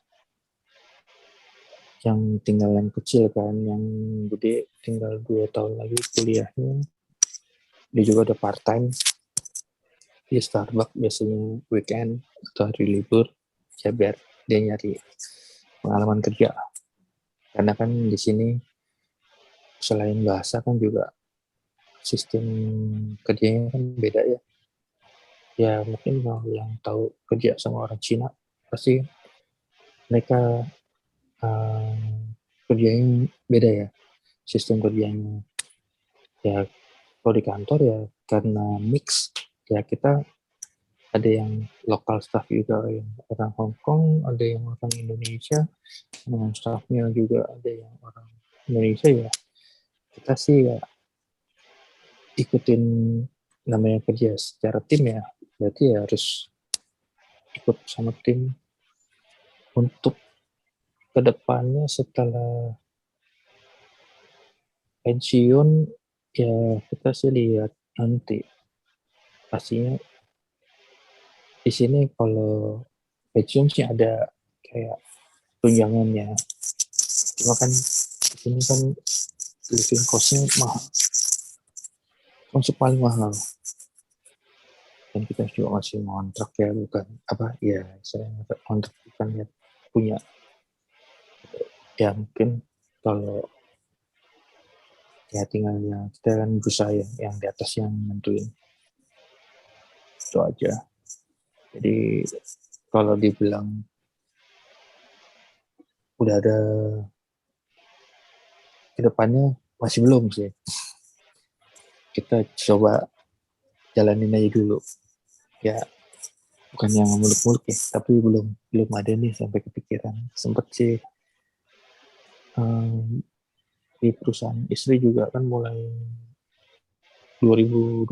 yang tinggal yang kecil kan, yang gede tinggal 2 tahun lagi kuliahnya. Dia juga ada part time di Starbucks biasanya weekend atau hari libur ya biar dia nyari pengalaman kerja. Karena kan di sini selain bahasa kan juga sistem kerjanya kan beda ya. Ya mungkin kalau yang tahu kerja sama orang Cina pasti mereka kerjanya beda ya, sistem kerjanya. Ya kalau di kantor ya karena mix ya kita ada yang lokal staff juga, yang orang Hong Kong, ada yang orang Indonesia, dengan staffnya juga ada yang orang Indonesia ya. Kita sih ya ikutin namanya kerja secara tim ya, berarti ya harus ikut sama tim untuk kedepannya setelah pensiun ya kita sih lihat nanti. Pastinya di sini kalau pensiun sih ada kayak tunjangannya. Cuma kan di sini kan living cost-nya mahal. Masuk paling mahal. Dan kita juga masih ngontrak ya, bukan apa ya, saya ngontrak bukan ya punya. Ya mungkin kalau ya tinggal ya kita kan berusaha ya, yang di atas yang nentuin. Itu aja. Jadi kalau dibilang udah ada kedepannya masih belum sih. Kita coba jalanin aja dulu. Ya, bukan yang muluk-muluk ya, tapi belum ada nih sampai kepikiran. Sempet sih di perusahaan istri juga kan mulai 2020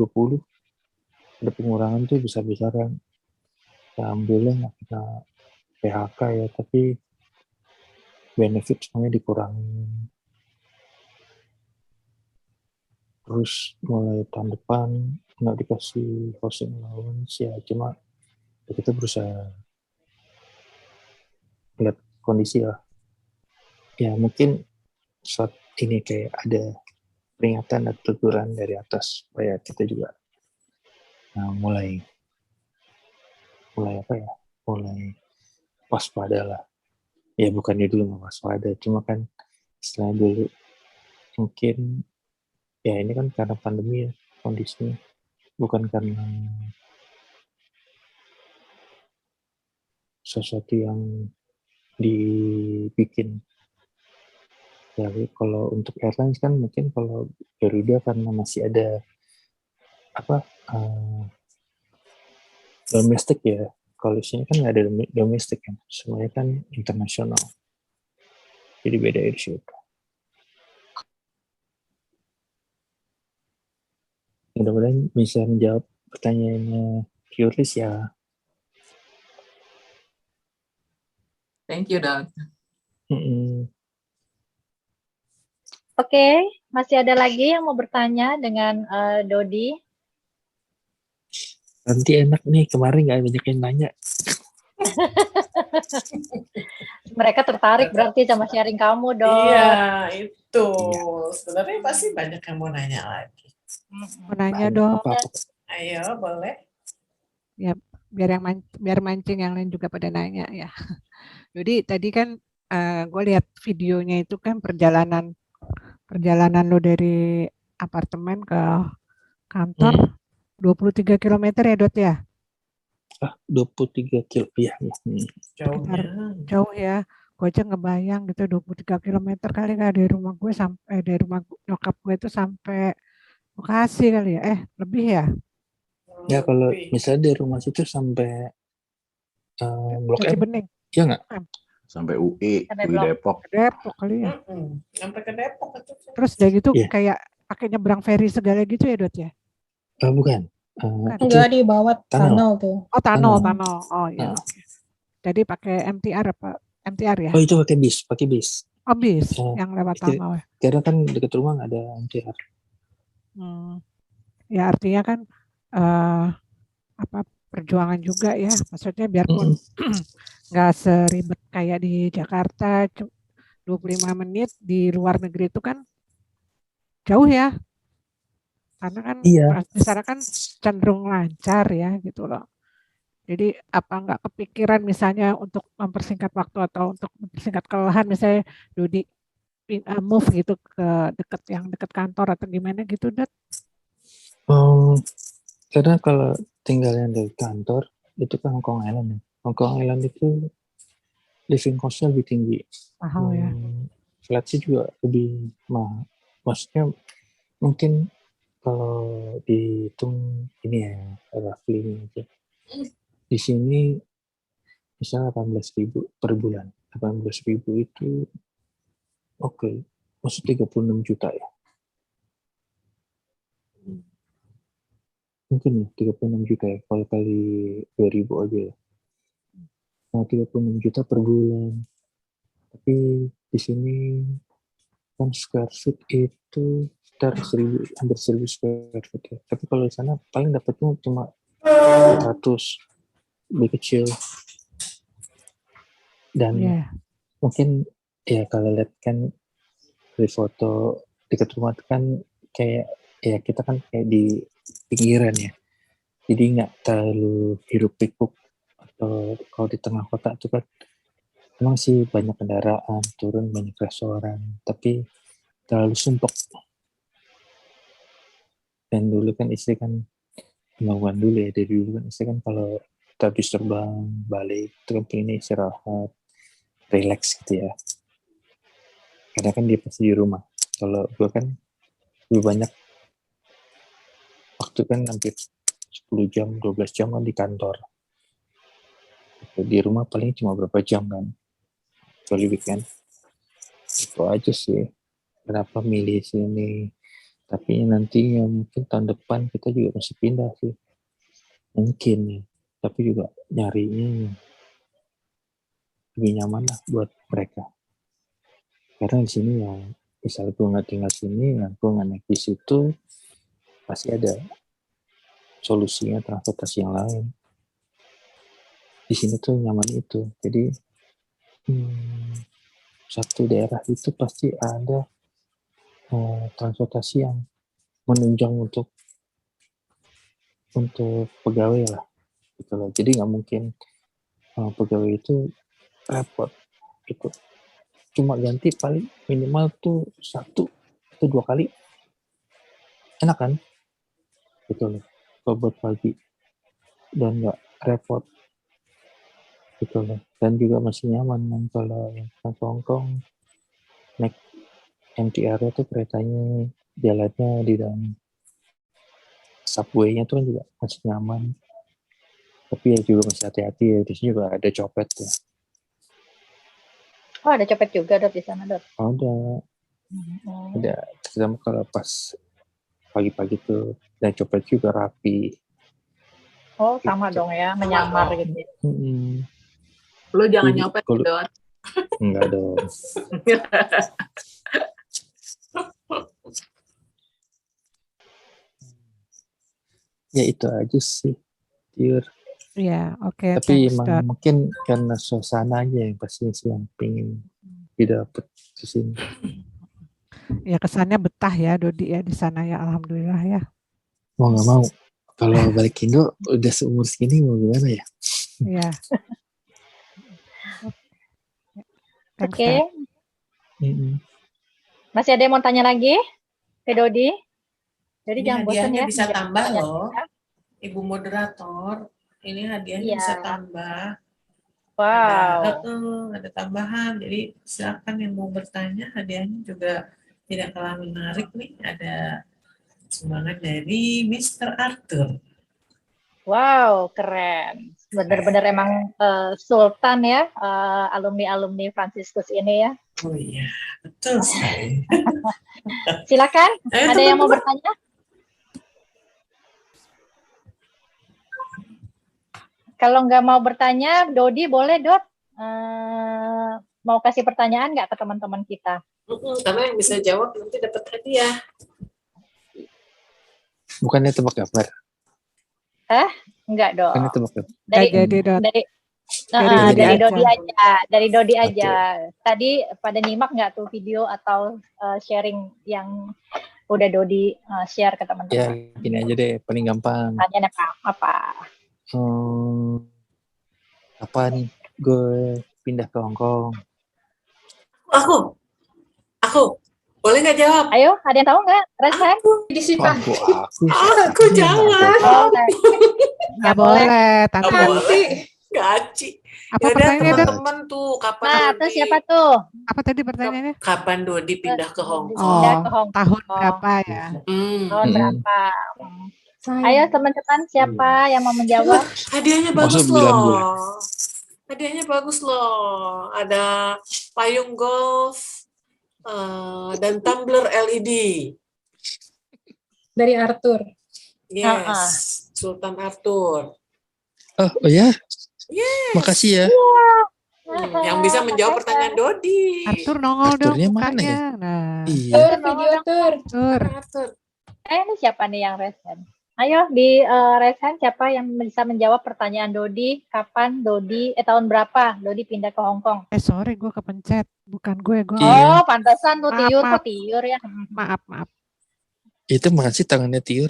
ada pengurangan tuh besar-besaran. Ya, alhamdulillah nggak kena PHK ya, tapi benefit semuanya dikurangin. Terus mulai tahun depan nggak dikasih housing allowance ya, cuma ya kita berusaha lihat kondisi lah. Ya mungkin saat ini kayak ada peringatan atau teguran dari atas supaya kita juga mulai apa ya, mulai waspada lah. Ya bukannya dulu nggak waspada, cuma kan setelah dulu mungkin ya ini kan karena pandemi ya kondisinya, bukan karena sesuatu yang dibikin. Jadi kalau untuk airlines kan mungkin kalau Garuda karena masih ada domestik ya, kalau sini kan nggak ada domestik kan, semuanya kan internasional, jadi beda dari situ. Mudah-mudahan bisa menjawab pertanyaannya Yuris ya. Thank you, Dok. Oke, masih ada lagi yang mau bertanya dengan Dodi? Nanti enak nih, kemarin nggak banyak yang nanya. Mereka tertarik berarti sama sharing kamu, Dok. Iya, itu. Sebenarnya pasti banyak yang mau nanya lagi. Mau nanya dong. Ayo, boleh. Ya, biar mancing yang lain juga pada nanya ya. Jadi tadi kan gue lihat videonya itu kan perjalanan lo dari apartemen ke kantor 23 km ya, Dot ya? 23 kilo ya. Jauh ya. Gue aja ngebayang gitu 23 km kali dari rumah gue sampai dari rumah nyokap gue itu sampai Bekasi kali ya. Lebih ya? Ya kalau misalnya dari rumah situ sampai Blok M. Bening. Ya nggak? Sampai UI Depok. Depok kali ya. Sampai ke Depok. Terus dari gitu kayak pakai nyebrang ferry segala gitu ya, Dot ya? Bukan. Enggak, di bawah tunnel tuh. Oh, tunnel. Oh iya. Jadi pakai MTR apa? MTR ya? Oh itu pakai bis. Oh bis yang lewat tunnel ya? Karena kan dekat rumah nggak ada MTR. Ya artinya kan perjuangan juga ya. Maksudnya biarpun nggak seribet kayak di Jakarta 25 menit, di luar negeri itu kan jauh ya. Karena kan di sana kan cenderung lancar ya gitu loh. Jadi apa nggak kepikiran misalnya untuk mempersingkat waktu atau untuk mempersingkat kelelahan, misalnya Dodi move gitu ke dekat kantor atau gimana gitu, Dot? Karena kalau tinggalnya dari kantor itu kan Hongkong Island ya. Hongkong Island itu living cost-nya lebih tinggi. Mahal ya. Flat sih juga lebih mahal. Maksudnya mungkin kalau dihitung ini ya, roughly aja. Di sini misalnya 18.000 per bulan. 18.000 itu oke. Maksud 36 juta ya. Mungkin ya 36 juta ya kalau kali 2.000 aja ya. Nah, 36 juta per bulan. Tapi di sini kan square foot itu sekitar hampir 1.000 square foot ya. Tapi kalau di sana paling dapatnya cuma 400, lebih kecil. Dan mungkin ya kalau lihat kan dari foto dekat rumah itu kan kayak ya kita kan kayak di pinggiran ya. Jadi nggak terlalu hiruk pikuk. Atau kalau di tengah kota itu kan memang sih banyak kendaraan, turun banyak restoran, tapi terlalu sumpek. Dan dulu kan istri kan kemauan dulu ya, dari dulu kan istri kan kalau habis terbang balik itu kan pengen istirahat, relax gitu ya. Karena kan dia pasti di rumah, Kalau gue kan lebih banyak waktu kan hampir 10 jam, 12 jam kan di kantor. Di rumah paling cuma berapa jam kan, kecuali weekend. Itu aja sih. Kenapa milih sini? Tapi nantinya mungkin tahun depan kita juga masih pindah sih. Mungkin ya. Tapi juga nyarinya lebih nyaman lah buat mereka. Karena di sini ya, misalnya gue nggak tinggal sini, ya gue nggak naik di situ, pasti ada solusinya transportasi yang lain. Di sini tuh nyaman itu. Jadi satu daerah itu pasti ada transportasi yang menunjang untuk pegawai lah, gitu loh. Jadi nggak mungkin pegawai itu repot gitu. Cuma ganti paling minimal tuh 1 atau 2 kali, enak kan? Gitu loh. Kalau buat pagi dan nggak repot, gitu loh. Dan juga masih nyaman kan kalau yang ke Hongkong naik MTR itu keretanya jalannya di dalam subway-nya tuh kan juga masih nyaman. Tapi ya juga masih hati-hati ya, di sini juga ada copet ya. Oh, ada copet juga Dot di sana Dot. Ada, terutama kalau pas pagi-pagi tuh, dan copet juga rapi. Oh, sama dong ya, menyamar gitu. Lu jangan nyopet, Dot. Enggak dong. Ya itu aja sih, Tiur. Ya, oke. Tapi emang mungkin karena suasana aja yang pasti sih yang pengen didapat di sini. Ya kesannya betah ya Dodi ya di sana ya, alhamdulillah ya. Mau nggak mau, kalau balik Indo udah seumur segini mau gimana ya? Iya. Oke. Masih ada yang mau tanya lagi ke Dodi? Jadi Ini jangan bosan ya. bisa tambah loh, Ibu moderator. Ini hadiahnya bisa tambah. Wow. Ada tambahan. Jadi silakan yang mau bertanya, hadiahnya juga tidak kalah menarik nih. Ada sumbangan dari Mr. Arthur. Wow, keren. Benar-benar emang Sultan ya, alumni Franciscus ini ya. Oh iya, betul sekali. Silakan, ada yang mau bertanya? Kalau nggak mau bertanya, Dodi boleh Dot. Mau kasih pertanyaan nggak ke teman-teman kita? Karena yang bisa jawab nanti dapat hadiah. Bukannya tebak gambar? Enggak dong. Bukannya tebak gambar? Dari Dodi aja. Tadi pada nyimak nggak tuh video atau sharing yang udah Dodi share ke teman-teman? Ya, gini aja deh, paling gampang. Tanya apa? Apa nih? Gue pindah ke Hongkong. Aku. Boleh nggak jawab? Ayo, ada yang tahu nggak? Resan? Aku jawab. Nggak boleh, Tante. Gaci. Apa pertanyaannya, teman-teman tuh, kapan Dodi? Siapa tuh? Apa tadi pertanyaannya? Kapan Dodi pindah ke Hongkong? Tahun berapa ya? Tahun berapa? Ayo teman-teman, siapa yang mau menjawab? Hadiahnya bagus loh. Hadiahnya bagus loh. Ada payung golf dan tumbler LED. Dari Arthur. Yes, Sultan Arthur. Oh ya? Yes. Makasih ya. Yang bisa menjawab pertanyaan Dodi. Arthur nongol dong mana ya? Nah. Iya. Arthur. Ini siapa nih yang resen? Ayo di resen siapa yang bisa menjawab pertanyaan Dodi? Kapan Dodi? Tahun berapa Dodi pindah ke Hongkong? Sorry, gue kepencet. Bukan gue. Oh, pantesan tuh Tiur ya. Maaf. Itu masih tangannya Tiur.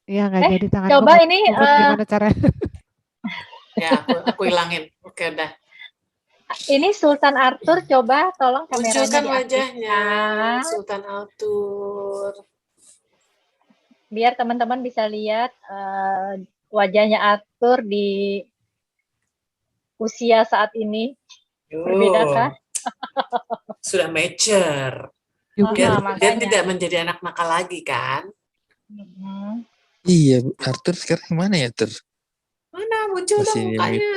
Iya, nggak jadi tangan. Coba ini. Gimana caranya? Ya, aku hilangin. Oke, udah. Ini Sultan Arthur, coba tolong kameranya munculkan wajahnya. Sultan Arthur. Biar teman-teman bisa lihat wajahnya Arthur di usia saat ini. Berbedakah? Sudah mature. Yuki. Dia makanya. tidak menjadi anak nakal lagi kan? Iya, Arthur sekarang mana ya, Arthur? Mana muncul Masih dong di mukanya?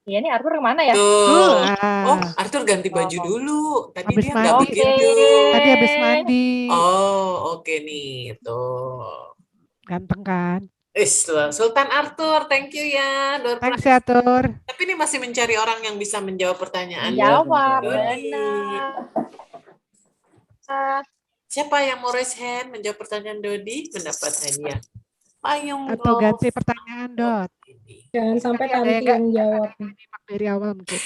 Iya nih Arthur kemana ya? Tuh. Ah, Oh, Arthur ganti baju dulu. Tadi Habis dia mandi. nggak Oke. begitu. tadi habis mandi. Oh, oke nih. Tuh. Ganteng kan? Sultan Arthur, thank you ya. Door Thanks prize. ya, Tur. Tapi ini masih mencari orang yang bisa menjawab pertanyaan. Jawab, Dodi. benar. Siapa yang mau raise hand menjawab pertanyaan Dodi mendapat hadiah payung Atau golf. ganti pertanyaan, Dot. Jangan sampai Ada yang Tanti nggak- yang jawab. Nyimak dari awal mungkin.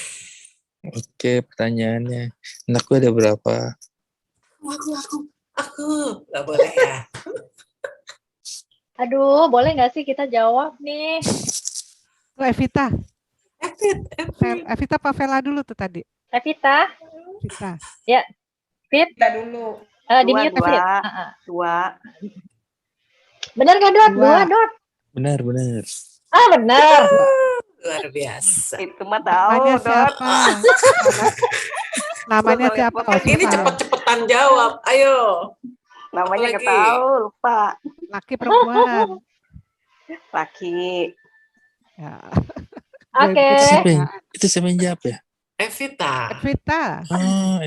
Oke, pertanyaannya. Anakku ada berapa? Aku nggak boleh ya. Aduh, boleh nggak sih kita jawab nih? Tuh Evita. Evit. Evita apa Vela dulu tuh tadi? Evita, Evita. Fit, Kita dulu. di mute Fit. Dua. Bener nggak Dot? Dua. Dua Dot. Benar. Ah bener. Luar biasa. Itu mah tahu, Namanya Dot. siapa? Namanya siapa? Oh, Ini susah. cepet-cepetan jawab. Ayo. Namanya Apalagi? nggak tahu, lupa. Laki perempuan. Laki. Ya. Oke. Itu siapa yang jawab ya? Evita. Evita. Oh,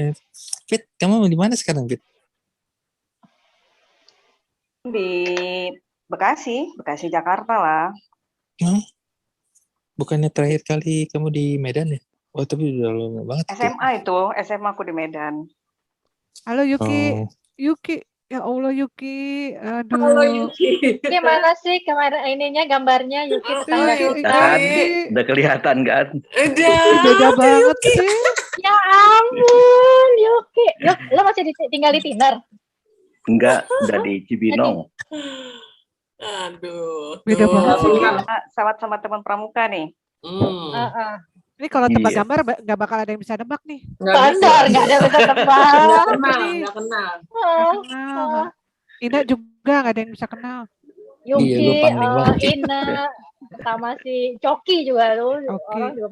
Fit, kamu di mana sekarang, Fit? Di Bekasi Jakarta lah. Bukannya terakhir kali kamu di Medan ya? Oh, tapi udah lama banget. SMA aku di Medan. Halo Yuki. Oh. Yuki. Ya Allah Yuki. Aduh. Halo Yuki. Gimana sih kemarin ininya gambarnya Yuki tetangga Yuki. kita? Kan, udah kelihatan kan? Udah. Beda banget sih. Ya ampun, Yuki. Lo masih tinggal di Tiner? Enggak, udah di Cibinong. Aduh. Beda tuh. banget sih. Sama teman pramuka nih. Ini kalau tebak Iya. gambar nggak bakal ada yang bisa nebak nih. Standar, nggak ada yang bisa tebak. Nggak kenal. Kenal. Ina juga nggak ada yang bisa kenal. Iya, lu Yuki, pandai banget. Ina, sama si Coki juga tuh. Coki. Orang juga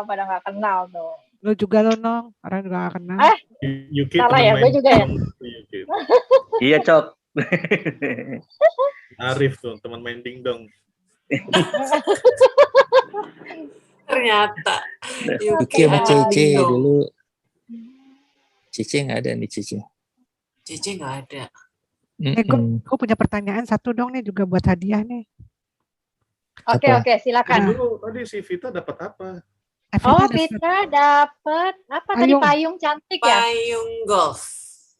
pada nggak kenal tuh. Lu juga lo Nong. Orang juga nggak kenal. Yuki Salah teman ya, gue main juga ya. Yuki. Iya, Cok. Arif tuh, teman main dingdong. Ternyata. Yuki sama ada Cece Dino. dulu. Cece nggak ada nih, Cece. Cece nggak ada. Gue punya pertanyaan satu dong nih juga buat hadiah nih. Oke, silakan. Dulu tadi si Vita dapat apa? Oh, Vita dapat apa tadi, Payung. payung cantik ya? Payung golf.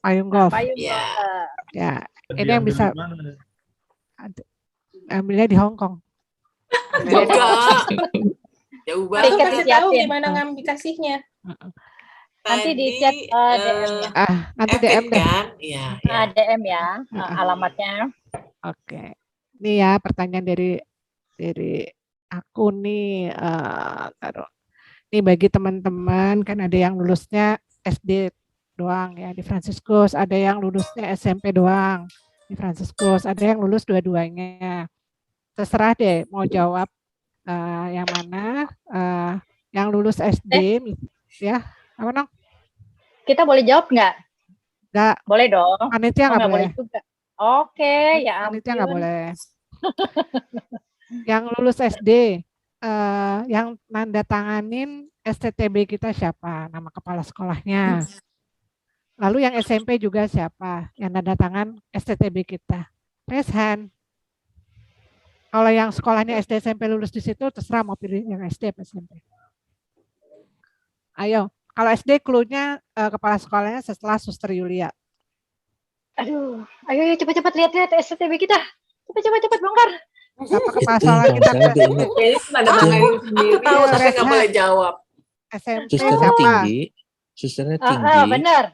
Payung golf. Payung Ya. golf. Ya, ini Diambil yang bisa di mana? ambilnya di Hong Kong. Enggak. Jauh Aku banget. kasih tahu siapin. gimana ngambil kasihnya. Nanti di chat DM-nya. Nanti Evit DM deh. kan? Iya. Nah, DM ya, alamatnya. Oke. Ini ya pertanyaan dari aku nih. Taruh. Nih bagi teman-teman kan ada yang lulusnya SD doang ya di Fransiskus, ada yang lulusnya SMP doang di Fransiskus, ada yang lulus dua-duanya. Terserah deh mau jawab yang mana. Yang lulus SD ya, apa Nong? Kita boleh jawab nggak? Nggak. Boleh dong. Panitia nggak boleh. juga. Oke, ya Panitia nggak ampun. boleh. Yang lulus SD, yang nanda tanganin STTB kita siapa? Nama kepala sekolahnya. Lalu yang SMP juga siapa? Yang nanda tangan STTB kita. Raise hand. Kalau yang sekolahnya SD SMP lulus di situ, terserah mau pilih yang SD atau SMP. Ayo, kalau SD clue-nya kepala sekolahnya setelah Suster Yulia. Aduh, ayo cepat-cepat lihat STTB kita. Cepat bongkar. Apa kepala Itu sekolah yang kita saya udah ingat. Kayaknya nada tangan sendiri. Aku tahu tapi nggak boleh jawab. SMP Susternya siapa? tinggi. Susternya tinggi. Benar.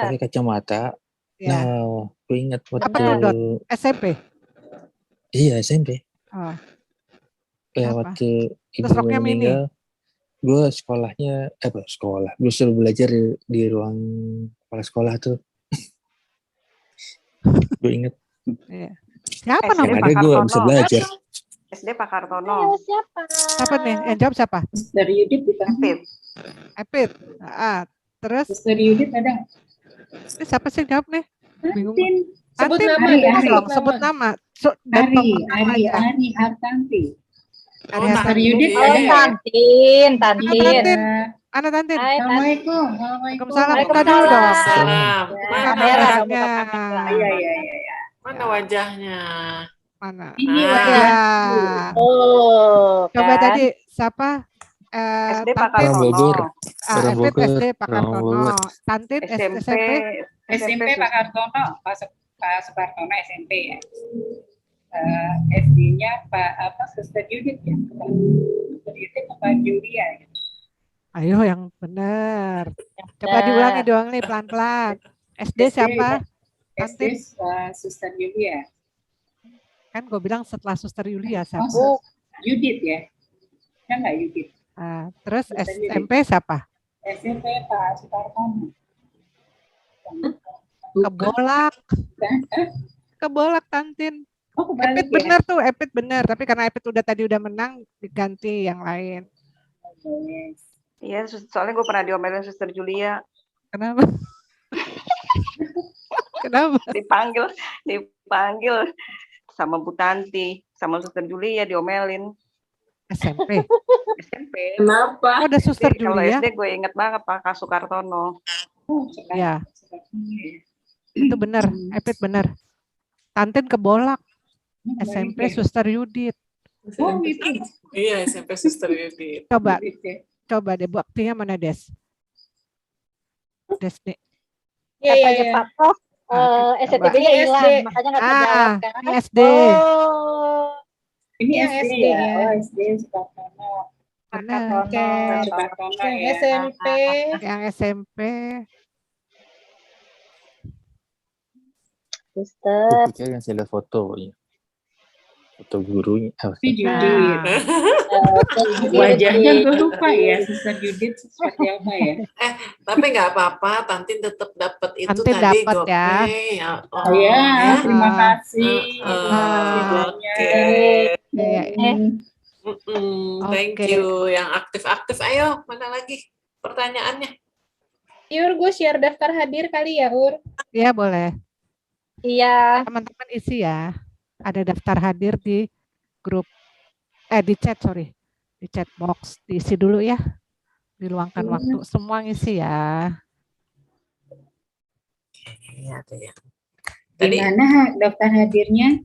Pakai kacamata. Ya. Nah, aku ingat Apa waktu tuh, Dot? SMP. iya SMP. Oh. Ya, Apa? waktu ibu Terus roknya mini? meninggal, gue sekolahnya sekolah. Gue suruh belajar di ruang kepala sekolah tuh. Gue inget. Iya. Siapa Yang namanya? ada gue bisa belajar. SD Pak Ayo Kartono. siapa? Siapa nih? Yang jawab siapa? Dari Yudit bukan? Pit. Epit. Terus Dari Yudit ada. ini siapa sih yang jawab nih? Bingung. Tantin. Sebut Tantin, nama, Ari, dong, Ari. dong, sebut nama. Dan Ari, tokoh nama Ari, aja. Ari Hartanti. Ari Dari Hartanti. Yudit Oh, ada ya? Tantin, Mana Tantin. Tantin? Mana Tantin? Hai, Tantin. Assalamualaikum. Assalamualaikum. Waalaikumsalam. Buka dulu dong. Salam. Ya, Mana kamera dong, wajahnya? buka kamera. Iya. Mana wajahnya? Mana? Ini Ah. wajah. Ya. Oh, Coba kan? tadi siapa? SD Pak Tantin. Orang Bogor. Kartono. Orang Epit Bogor. SD Pak Orang Kartono. Bogor. Tantin SMP. SMP. SMP Pak Kartono, Pak Supartono SMP ya. SD-nya Suster Yudit ya. Suster Yudit apa Julia ya. Ayo yang benar. Coba diulangi doang nih pelan-pelan. SD siapa? SD Tantin. Suster Julia. Kan gue bilang setelah Suster Yulia siapa? Oh, Yudit ya. Kan nggak Yudit. Terus SMP siapa? SMP Pak Supartono. Kebolak. Kebolak Tantin. Oh, Epit kebalik ya. benar tuh, Epit benar. Tapi karena Epit tadi udah menang, diganti yang lain. Iya, soalnya gue pernah diomelin Suster Julia. Kenapa? Kenapa? Dipanggil sama Bu Tanti, sama Suster Julia diomelin. SMP. SMP. Kenapa? Oh, ada Suster Jadi kalau Julia. SD gue inget banget Pak Sukartono. Ya, itu benar. Epit benar. Tantin kebolak. SMP Suster Yudit. Oh, gitu. Iya, SMP Suster Yudit. Coba deh buktinya mana Des? Des nih. Iya, Katanya iya. Pak Prof, SCTB-nya Ini hilang, SD. makanya nggak terjawab kan? Ini SD. Oh, Ini Yang SD SD ya. ya. Oh, SD Supartono. Benar. Oke. Supartono Yang ya. SMP. Yang SMP. Suster. Aku pikir yang saya lihat foto. Ya. Foto gurunya. Tapi Judit. Nah, Wajahnya gue lupa ya. Suster Judit seperti apa ya? Tapi nggak apa-apa, Tantin tetap dapat itu Tantin tadi dapat ya. GoPay. Ya. Oh ya, terima kasih. Oke. Iya, Thank Oke. you. Yang aktif-aktif, ayo. Mana lagi pertanyaannya? Yur, gue share daftar hadir kali ya, Ur. Iya boleh. Iya, Teman-teman isi ya. Ada daftar hadir di grup, di chat, sorry. Di chat box. Diisi dulu ya. Diluangkan waktu. Semua ngisi ya. Iya, tuh ya. Di Tadi mana daftar hadirnya?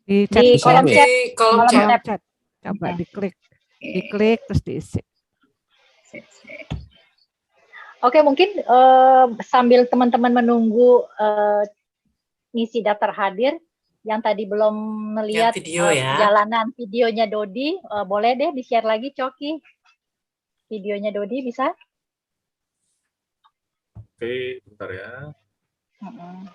Di chat. di kolom di chat. kolom Kolom chat. chat. chat. Coba diklik. Diklik terus diisi. Oke, mungkin sambil teman-teman menunggu ngisi daftar hadir, yang tadi belum melihat Yang video ya. perjalanan videonya Dodi, boleh deh di-share lagi, Coki. Videonya Dodi bisa? Oke, bentar ya. Mm-mm.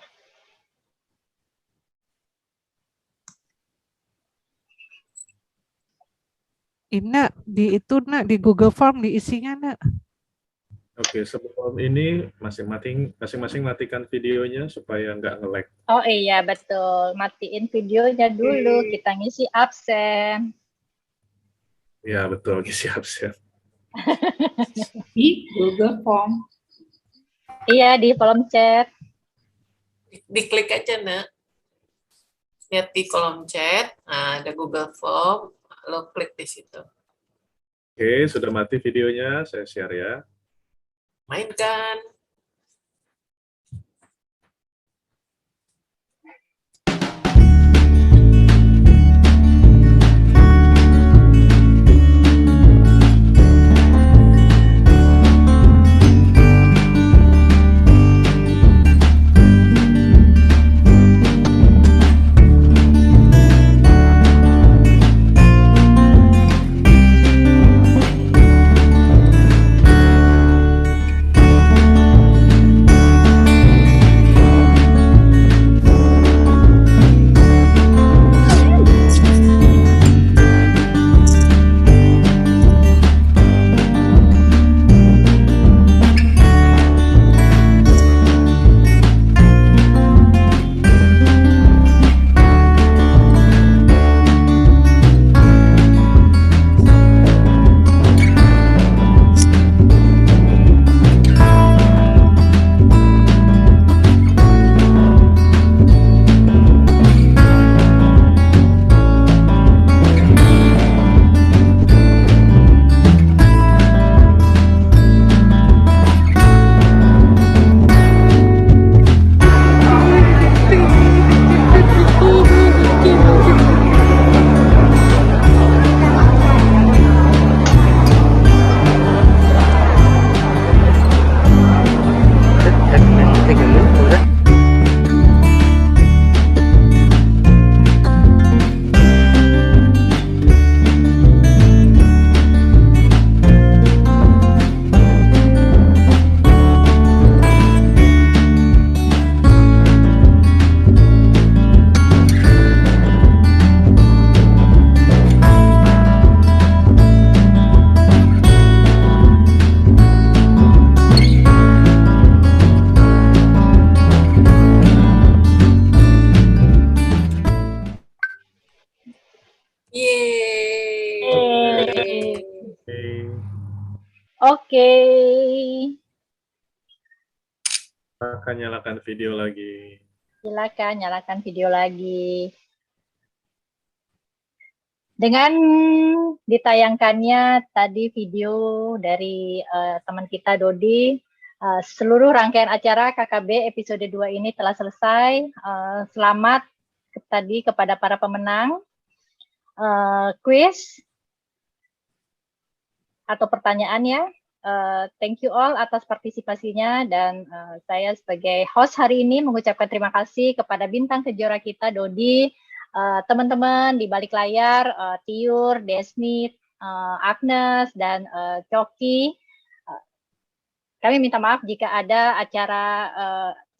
Ini di itu nak di Google Form diisinya nak. Oke, sebelum ini masing-masing matikan videonya supaya nggak nge-lag. Oh iya, betul. Matiin videonya dulu, kita ngisi absen. Ya, betul, siap-siap. Di Google Form. Iya, di kolom chat. Diklik aja, Nak. Lihat di kolom chat, nah, ada Google Form, lo klik di situ. Oke, sudah mati videonya, saya share ya. Mainkan. Yeay. Oke. Akan nyalakan video lagi. Silakan nyalakan video lagi. Dengan ditayangkannya tadi video dari teman kita Dodi, seluruh rangkaian acara KKB episode 2 ini telah selesai. Selamat tadi kepada para pemenang. Quiz atau pertanyaannya. Thank you all atas partisipasinya, dan saya sebagai host hari ini mengucapkan terima kasih kepada bintang kejora kita Dodi, teman-teman di balik layar, Tiur, Desni, Agnes, dan Coki. Kami minta maaf jika ada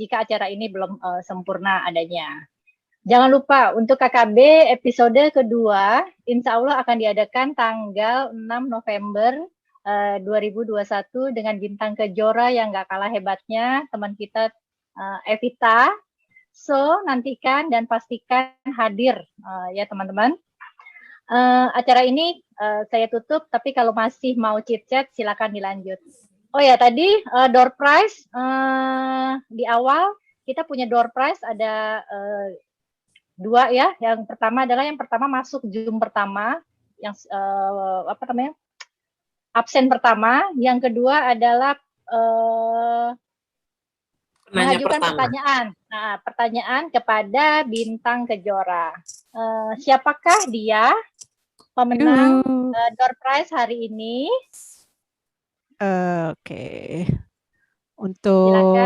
jika acara ini belum sempurna adanya. Jangan lupa untuk KKB episode kedua, insya Allah akan diadakan tanggal 6 November 2021 dengan bintang kejora yang nggak kalah hebatnya, teman kita Evita. So, nantikan dan pastikan hadir ya teman-teman. Acara ini saya tutup, tapi kalau masih mau chit-chat silakan dilanjut. Oh ya, tadi door prize di awal kita punya door prize ada 2 ya. Yang pertama adalah masuk Zoom pertama, yang absen pertama. Yang kedua adalah mengajukan pertanyaan. Nah, pertanyaan kepada bintang kejora. Siapakah dia pemenang door prize hari ini? Oke. Untuk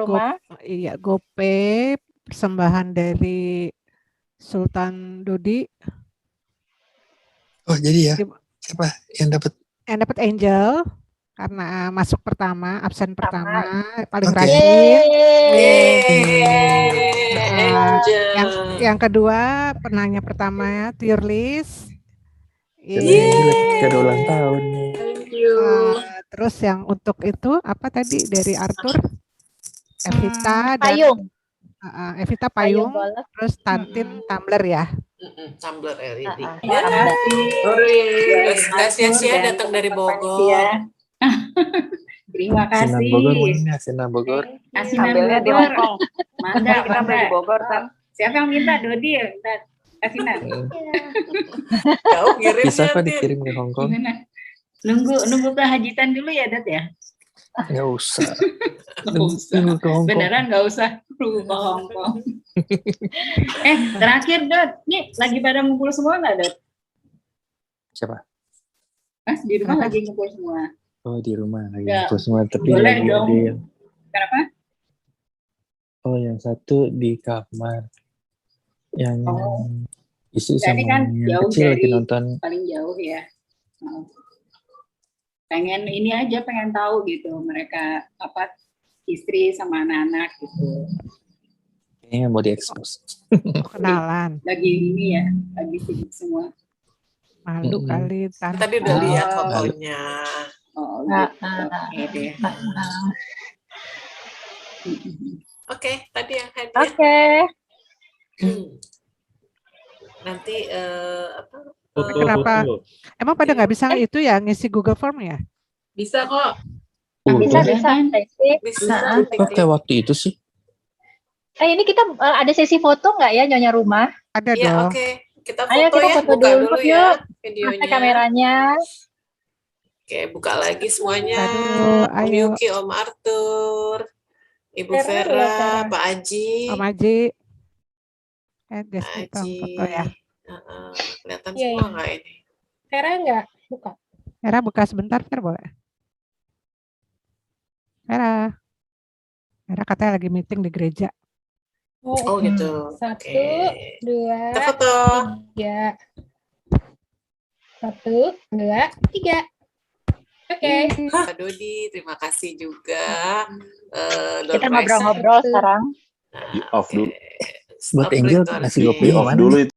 rumah. Iya, GoPay persembahan dari Sultan Dodi. Oh, jadi ya. Siapa yang dapat? Yang dapat Angel karena masuk pertama, absen pertama, paling rajin. Yang kedua penanya pertama ya, Tiurlis. Ada ulang tahun nih. Terus yang untuk itu apa tadi dari Arthur, Evita dan Payung. Evita Payung, terus Tantin Tumbler ya. Tumbler LED. Nggak sia-sia datang dari Bogor. Terima kasih. Asinan Bogor. Asinan Bogor. Mantap, kita di Bogor kan. Siapa yang minta? Dodi ya minta asinan. Jauh kirim. Bisa kok dikirim ke Hongkong. Nunggu ke hajitan dulu ya, Dat ya? Nggak usah. Nunggu ke Hongkong. Beneran nggak usah nunggu ke Hongkong. Terakhir Dot, nih lagi pada ngumpul semua nggak Dot? Siapa? Di rumah lagi ngumpul semua. Oh, di rumah lagi ngumpul semua, tapi boleh lagi dong. ada yang... Kenapa? Oh, yang satu di kamar. Yang istri sama kan yang jauh kecil lagi dari nonton. paling jauh ya. Pengen tahu gitu mereka istri sama anak-anak gitu. Kayaknya mau diekspos. Kenalan. Lagi ini ya, lagi sibuk semua. Malu kali. Tadi udah lihat fotonya. Oh, oke deh. Oke, tadi yang hadir. Oke. Nanti Kenapa? Emang pada nggak bisa itu ya ngisi Google Form ya? bisa kok. Bisa. Pakai waktu itu sih. Ini kita ada sesi foto nggak ya Nyonya Rumah? Ada Iya, dong. oke. Kita foto Ayo kita ya. foto Buka dulu dulu ya yuk. videonya. Pakai kameranya. Oke, buka lagi semuanya. Aduh, Om ayo. Yuki, Om Arthur, Ibu Vera, Pak Aji. Om Aji. Desni foto ya. Kelihatan Iya, semua iya. nggak ini? Vera nggak buka. Vera buka sebentar, Vera boleh? Vera katanya lagi meeting di gereja. Oh gitu. 1, Oke. 2, Kita foto. 3. 1, 2, 3. Oke. Pak Dodi, terima kasih juga. Kita ngobrol-ngobrol sekarang. Di off dulu. Buat Angel ngasih Di kopi off mana? dulu itu.